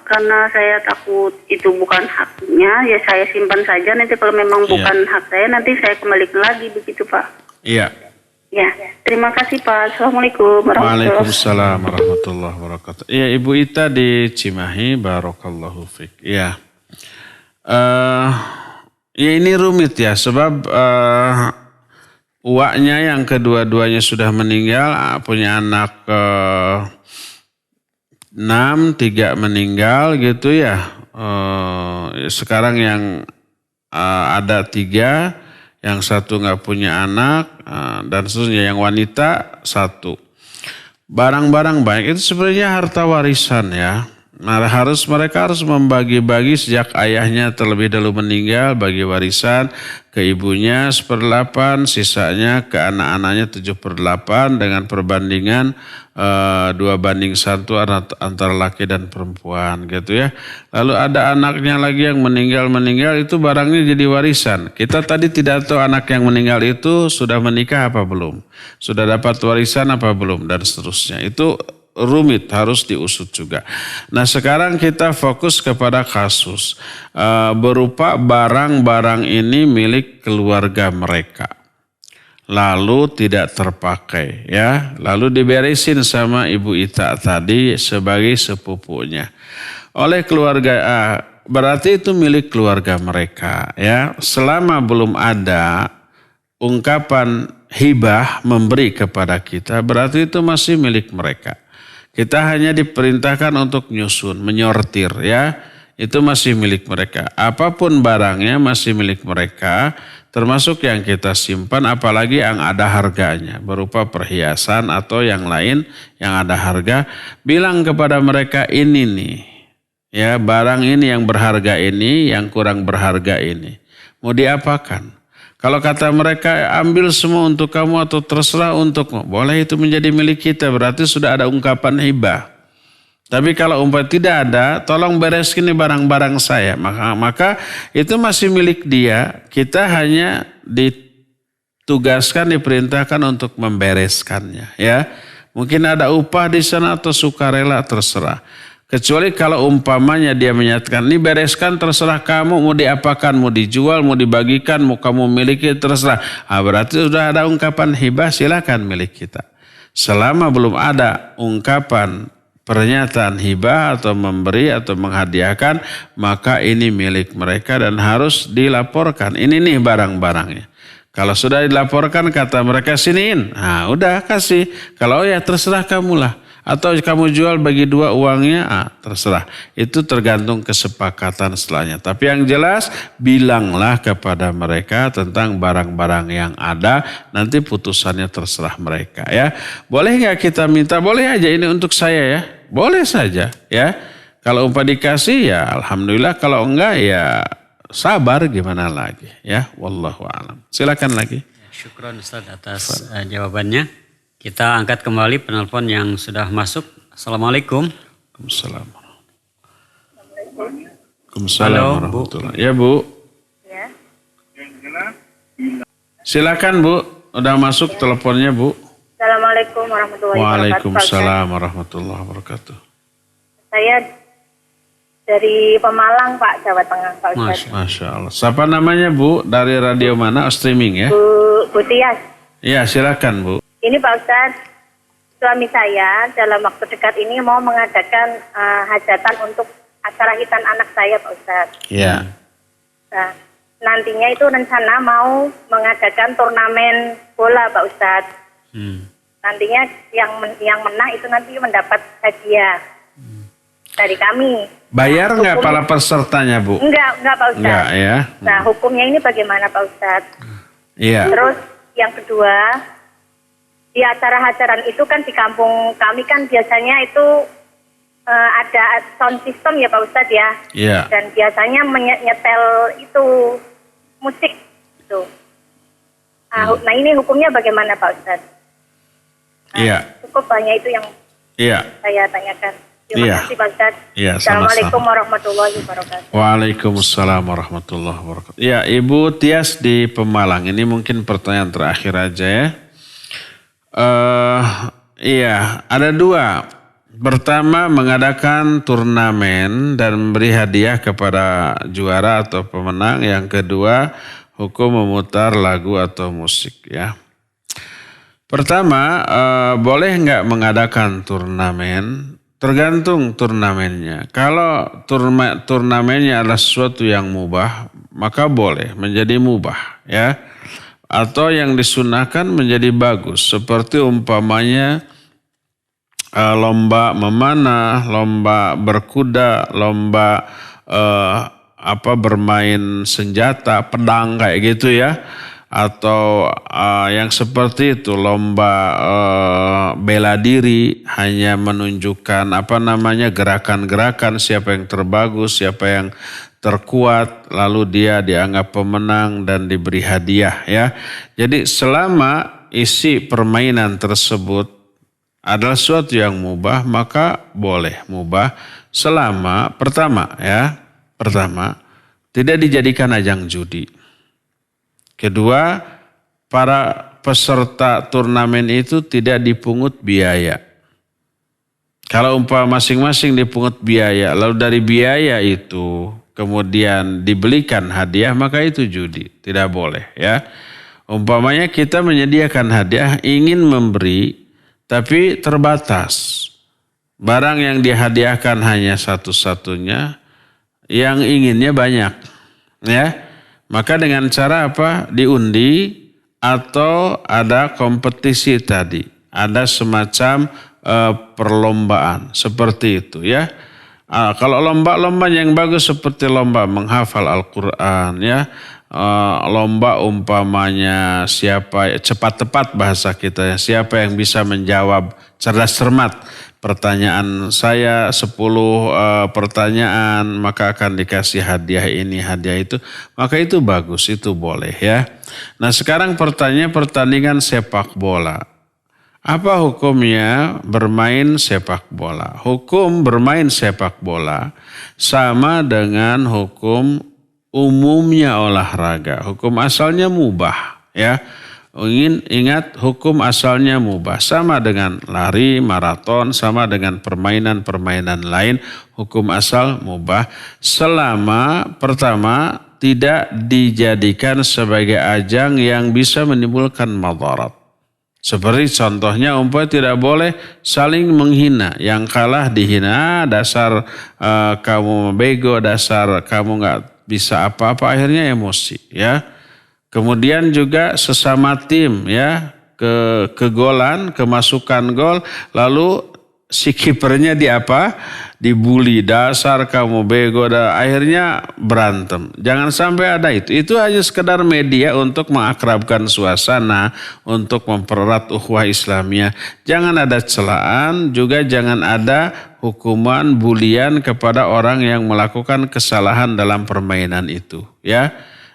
karena saya takut itu bukan haknya, ya saya simpan saja. Nanti kalau memang bukan hak saya, nanti saya kembalikan lagi begitu Pak. Iya. Ya, terima kasih Pak. Assalamualaikum warahmatullahi wabarakatuh. Waalaikumsalam warahmatullahi wabarakatuh. Iya Ibu Ita di Cimahi, barakallahu fiik. Iya. Ya ini rumit ya, sebab uaknya yang kedua-duanya sudah meninggal, punya anak 6, 3 meninggal gitu ya. Sekarang yang ada 3, yang 1 nggak punya anak, dan seterusnya, yang wanita 1. Barang-barang baik itu sebenarnya harta warisan ya. Nah, mereka harus membagi-bagi sejak ayahnya terlebih dahulu meninggal, bagi warisan ke ibunya 1/8, sisanya ke anak-anaknya 7/8 dengan perbandingan 2:1 antara laki dan perempuan gitu ya. Lalu ada anaknya lagi yang meninggal itu barangnya jadi warisan. Kita tadi tidak tahu anak yang meninggal itu sudah menikah apa belum, sudah dapat warisan apa belum, dan seterusnya. Itu rumit, harus diusut juga. Nah sekarang kita fokus kepada kasus berupa barang-barang ini milik keluarga mereka, lalu tidak terpakai ya, lalu diberesin sama Ibu Ita tadi sebagai sepupunya oleh keluarga berarti itu milik keluarga mereka ya. Selama belum ada ungkapan hibah memberi kepada kita, berarti itu masih milik mereka. Kita hanya diperintahkan untuk nyusun, menyortir ya. Itu masih milik mereka. Apapun barangnya masih milik mereka, termasuk yang kita simpan, apalagi yang ada harganya, berupa perhiasan atau yang lain yang ada harga. Bilang kepada mereka, ini nih, ya barang ini yang berharga ini, yang kurang berharga ini. Mau diapakan? Kalau kata mereka ambil semua untuk kamu atau terserah untukmu, boleh, itu menjadi milik kita, berarti sudah ada ungkapan hibah. Tapi kalau umpamanya tidak ada, tolong bereskan ini barang-barang saya, maka itu masih milik dia. Kita hanya ditugaskan, diperintahkan untuk membereskannya ya. Mungkin ada upah di sana atau sukarela, terserah. Kecuali kalau umpamanya dia menyatakan, ini bereskan terserah kamu, mau diapakan, mau dijual, mau dibagikan, mau kamu miliki, terserah. Berarti sudah ada ungkapan hibah, silakan milik kita. Selama belum ada ungkapan pernyataan hibah atau memberi atau menghadiahkan, maka ini milik mereka dan harus dilaporkan. Ini nih barang-barangnya. Kalau sudah dilaporkan, kata mereka siniin, udah kasih. Kalau ya terserah kamulah. Atau kamu jual bagi 2 uangnya, terserah. Itu tergantung kesepakatan setelahnya. Tapi yang jelas, bilanglah kepada mereka tentang barang-barang yang ada. Nanti putusannya terserah mereka ya. Boleh nggak kita minta? Boleh aja, ini untuk saya ya. Boleh saja ya. Kalau umpah dikasih ya alhamdulillah. Kalau enggak ya sabar, gimana lagi ya. Wallahu a'lam. Silakan lagi. Syukron Ustaz atas jawabannya. Kita angkat kembali penelpon yang sudah masuk. Assalamualaikum. Waalaikumsalam warahmatullahi. Ya Bu. Ya. Silakan Bu. Udah masuk teleponnya Bu. Assalamualaikum Assalamualaikum warahmatullahi wabarakatuh. Waalaikumsalam warahmatullahi wabarakatuh. Saya dari Pemalang, Pak, Jawa Tengah, Pak Ustaz. Masya Allah. Siapa namanya, Bu? Dari radio mana? Oh, streaming ya? Bu Tias. Ya, silakan, Bu. Ini Pak Ustaz, suami saya dalam waktu dekat ini mau mengadakan hajatan untuk acara hitan anak saya, Pak Ustaz. Ya. Nah, nantinya itu rencana mau mengadakan turnamen bola, Pak Ustaz. Nantinya yang menang itu nanti mendapat hadiah dari kami. Bayar nggak para pesertanya, Bu? Enggak Pak Ustaz. Enggak ya. Nah, hukumnya ini bagaimana, Pak Ustaz? Iya. Terus yang kedua, di acara-acara itu kan di kampung kami kan biasanya itu ada sound system ya, Pak Ustaz ya. Iya. Dan biasanya menyetel itu musik gitu. Nah, ini hukumnya bagaimana, Pak Ustaz? Iya. Cukup hanya itu yang saya tanyakan. Terima kasih, Pak Ustaz. Iya, Assalamualaikum sama-sama. warahmatullahi wabarakatuh. Waalaikumsalam warahmatullahi wabarakatuh. Ya, Ibu Tias di Pemalang. Ini mungkin pertanyaan terakhir aja ya. Iya, ada dua. Pertama, mengadakan turnamen dan memberi hadiah kepada juara atau pemenang. Yang kedua, hukum memutar lagu atau musik ya. Pertama, boleh nggak mengadakan turnamen? Tergantung turnamennya. Kalau turnamennya adalah sesuatu yang mubah, maka boleh menjadi mubah ya. Atau yang disunahkan menjadi bagus. Seperti umpamanya lomba memanah, lomba berkuda, lomba bermain senjata, pedang kayak gitu ya. Atau yang seperti itu lomba bela diri, hanya menunjukkan gerakan-gerakan siapa yang terbagus, siapa yang terkuat, lalu dia dianggap pemenang dan diberi hadiah ya. Jadi selama isi permainan tersebut adalah sesuatu yang mubah, maka boleh mubah selama pertama tidak dijadikan ajang judi. Kedua, para peserta turnamen itu tidak dipungut biaya. Kalau masing-masing dipungut biaya, lalu dari biaya itu kemudian dibelikan hadiah, maka itu judi. Tidak boleh ya. Umpamanya kita menyediakan hadiah, ingin memberi, tapi terbatas. Barang yang dihadiahkan hanya satu-satunya, yang inginnya banyak ya. Maka dengan cara apa? Diundi atau ada kompetisi tadi. Ada semacam perlombaan seperti itu ya. Kalau lomba-lomba yang bagus seperti lomba menghafal Al-Quran ya. Lomba umpamanya cepat tepat bahasa kita ya. Siapa yang bisa menjawab cerdas cermat. Pertanyaan saya 10 pertanyaan, maka akan dikasih hadiah ini, hadiah itu. Maka itu bagus, itu boleh ya. Nah sekarang pertandingan sepak bola. Apa hukumnya bermain sepak bola? Hukum bermain sepak bola sama dengan hukum umumnya olahraga. Hukum asalnya mubah ya. Ingat hukum asalnya mubah, sama dengan lari, maraton, sama dengan permainan-permainan lain, hukum asal mubah selama pertama tidak dijadikan sebagai ajang yang bisa menimbulkan madarat. Seperti contohnya tidak boleh saling menghina, yang kalah dihina, dasar kamu bego, dasar kamu nggak bisa apa-apa, akhirnya emosi ya. Kemudian juga sesama tim ya, kegolan, kemasukan gol, lalu si kipernya dibully, dasar kamu bego, akhirnya berantem. Jangan sampai ada itu. Itu hanya sekedar media untuk mengakrabkan suasana, untuk mempererat ukhuwah Islamiyah. Jangan ada celaan, juga jangan ada hukuman bulian kepada orang yang melakukan kesalahan dalam permainan itu ya.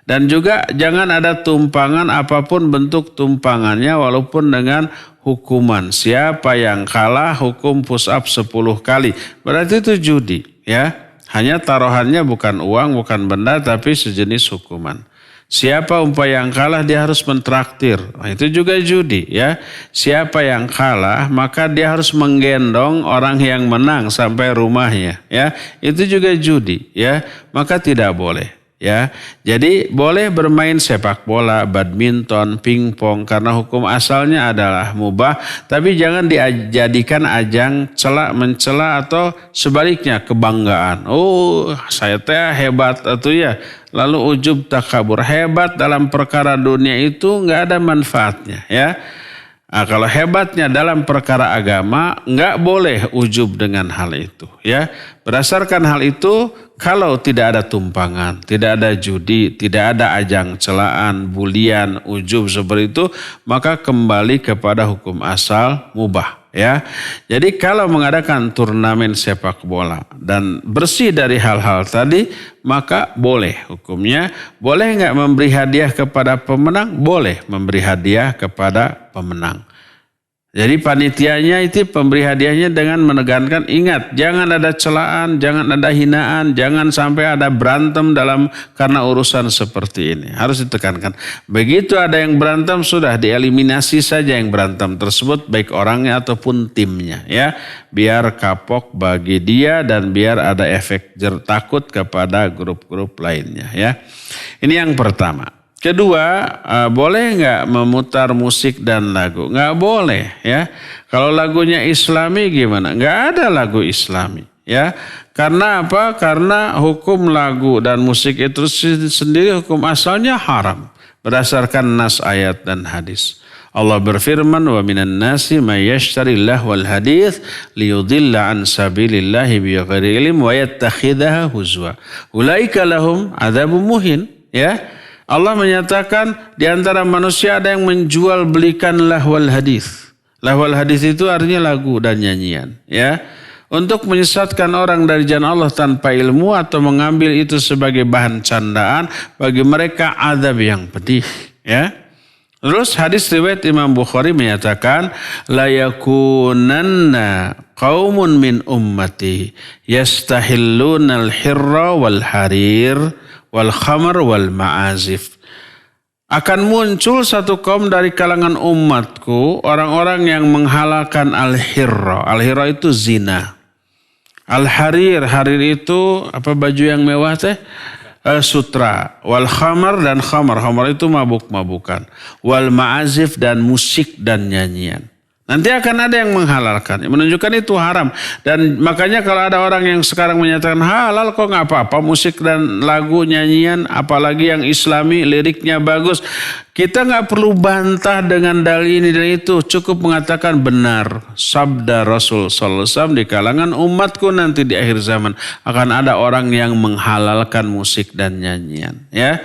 Dan juga jangan ada tumpangan, apapun bentuk tumpangannya, walaupun dengan hukuman. Siapa yang kalah hukum push up 10 kali. Berarti itu judi ya. Hanya taruhannya bukan uang, bukan benda, tapi sejenis hukuman. Siapa yang kalah dia harus mentraktir. Nah, itu juga judi ya. Siapa yang kalah maka dia harus menggendong orang yang menang sampai rumahnya ya. Itu juga judi ya. Maka tidak boleh. Ya, jadi boleh bermain sepak bola, badminton, pingpong karena hukum asalnya adalah mubah, tapi jangan dijadikan ajang mencela atau sebaliknya kebanggaan. Oh, saya teh hebat atau ya. Lalu ujub takabur, hebat dalam perkara dunia itu nggak ada manfaatnya ya. Nah, kalau hebatnya dalam perkara agama nggak boleh ujub dengan hal itu ya. Berdasarkan hal itu, kalau tidak ada tumpangan, tidak ada judi, tidak ada ajang celaan, bulian, ujub seperti itu, maka kembali kepada hukum asal mubah ya. Jadi kalau mengadakan turnamen sepak bola dan bersih dari hal-hal tadi, maka boleh hukumnya. Boleh nggak memberi hadiah kepada pemenang? Boleh memberi hadiah kepada pemenang. Jadi panitianya itu pemberi hadiahnya dengan menekankan, ingat jangan ada celaan, jangan ada hinaan, jangan sampai ada berantem karena urusan seperti ini. Harus ditekankan. Begitu ada yang berantem sudah dieliminasi saja yang berantem tersebut baik orangnya ataupun timnya ya. Biar kapok bagi dia dan biar ada efek takut kepada grup-grup lainnya ya. Ini yang pertama. Kedua, boleh nggak memutar musik dan lagu? Nggak boleh ya. Kalau lagunya Islami gimana? Nggak ada lagu Islami ya. Karena apa? Karena hukum lagu dan musik itu sendiri hukum asalnya haram. Berdasarkan nas ayat dan hadis. Allah berfirman, wa minan nasi may yashtari lahwal hadits liyudilla an sabilillahi bighairi ilm wa yattakhidhaha huzwa. Ulaika lahum adzabun muhin ya. Allah menyatakan di antara manusia ada yang menjual belikan lahwal hadis. Lahwal hadis itu artinya lagu dan nyanyian, ya. Untuk menyesatkan orang dari jalan Allah tanpa ilmu atau mengambil itu sebagai bahan candaan, bagi mereka azab yang pedih, ya. Terus hadis riwayat Imam Bukhari menyatakan la yakunanna qaumun min ummati yastahilluna al-hirra wal harir wal khamar wal ma'azif. Akan muncul satu kaum dari kalangan umatku, orang-orang yang menghalalkan al-hirra. Al-hirra itu zina. Al-harir, harir itu apa, baju yang mewah teh? Sutra. Wal khamar dan khamar. Khamar itu mabuk-mabukan. Wal ma'azif dan musik dan nyanyian. Nanti akan ada yang menghalalkan, menunjukkan itu haram. Dan makanya kalau ada orang yang sekarang menyatakan halal kok nggak apa-apa, musik dan lagu nyanyian, apalagi yang Islami liriknya bagus, kita nggak perlu bantah dengan dalil ini dan itu, cukup mengatakan benar. Sabda Rasul Sallallahu Alaihi Wasallam, di kalangan umatku nanti di akhir zaman akan ada orang yang menghalalkan musik dan nyanyian. Ya,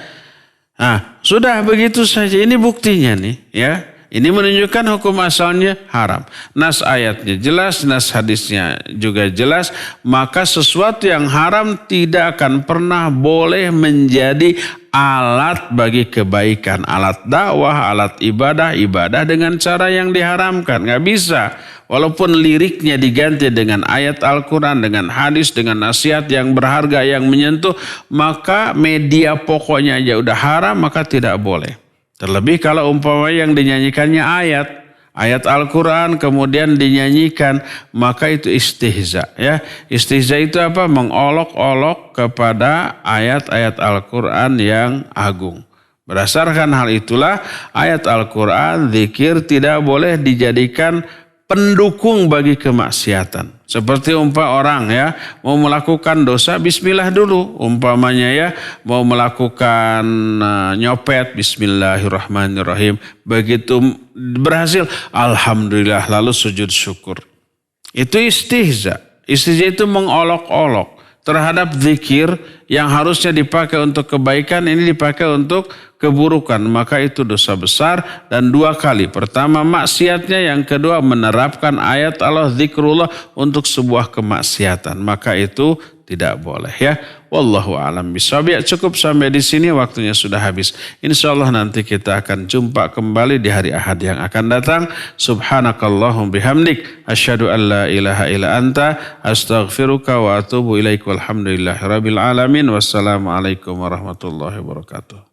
nah sudah begitu saja. Ini buktinya nih, ya. Ini menunjukkan hukum asalnya haram. Nas ayatnya jelas, nas hadisnya juga jelas. Maka sesuatu yang haram tidak akan pernah boleh menjadi alat bagi kebaikan. Alat dakwah, alat ibadah, ibadah dengan cara yang diharamkan. Nggak bisa. Walaupun liriknya diganti dengan ayat Al-Quran, dengan hadis, dengan nasihat yang berharga, yang menyentuh. Maka media pokoknya aja udah haram, maka tidak boleh. Terlebih kalau umpama yang dinyanyikannya ayat Al-Quran kemudian dinyanyikan, maka itu istihza. Ya, istihza itu apa? Mengolok-olok kepada ayat-ayat Al-Quran yang agung. Berdasarkan hal itulah ayat Al-Quran, zikir tidak boleh dijadikan pendukung bagi kemaksiatan. Seperti orang ya mau melakukan dosa, bismillah dulu. Umpamanya ya mau melakukan nyopet, bismillahirrahmanirrahim. Begitu berhasil, alhamdulillah, lalu sujud syukur. Itu istihza. Istihza itu mengolok-olok terhadap zikir yang harusnya dipakai untuk kebaikan, ini dipakai untuk keburukan. Maka itu dosa besar dan dua kali. Pertama maksiatnya, yang kedua menerapkan ayat Allah, zikrullah untuk sebuah kemaksiatan. Maka itu tidak boleh ya. Wallahu a'lam bishawab. Ya, cukup sampai di sini, waktunya sudah habis. Insyaallah nanti kita akan jumpa kembali di hari Ahad yang akan datang. Subhanakallahum bihamdik asyhadu an la ilaha illa anta astaghfiruka wa atubu ilaik. Walhamdulillahirabbil alamin. Wassalamualaikum warahmatullahi wabarakatuh.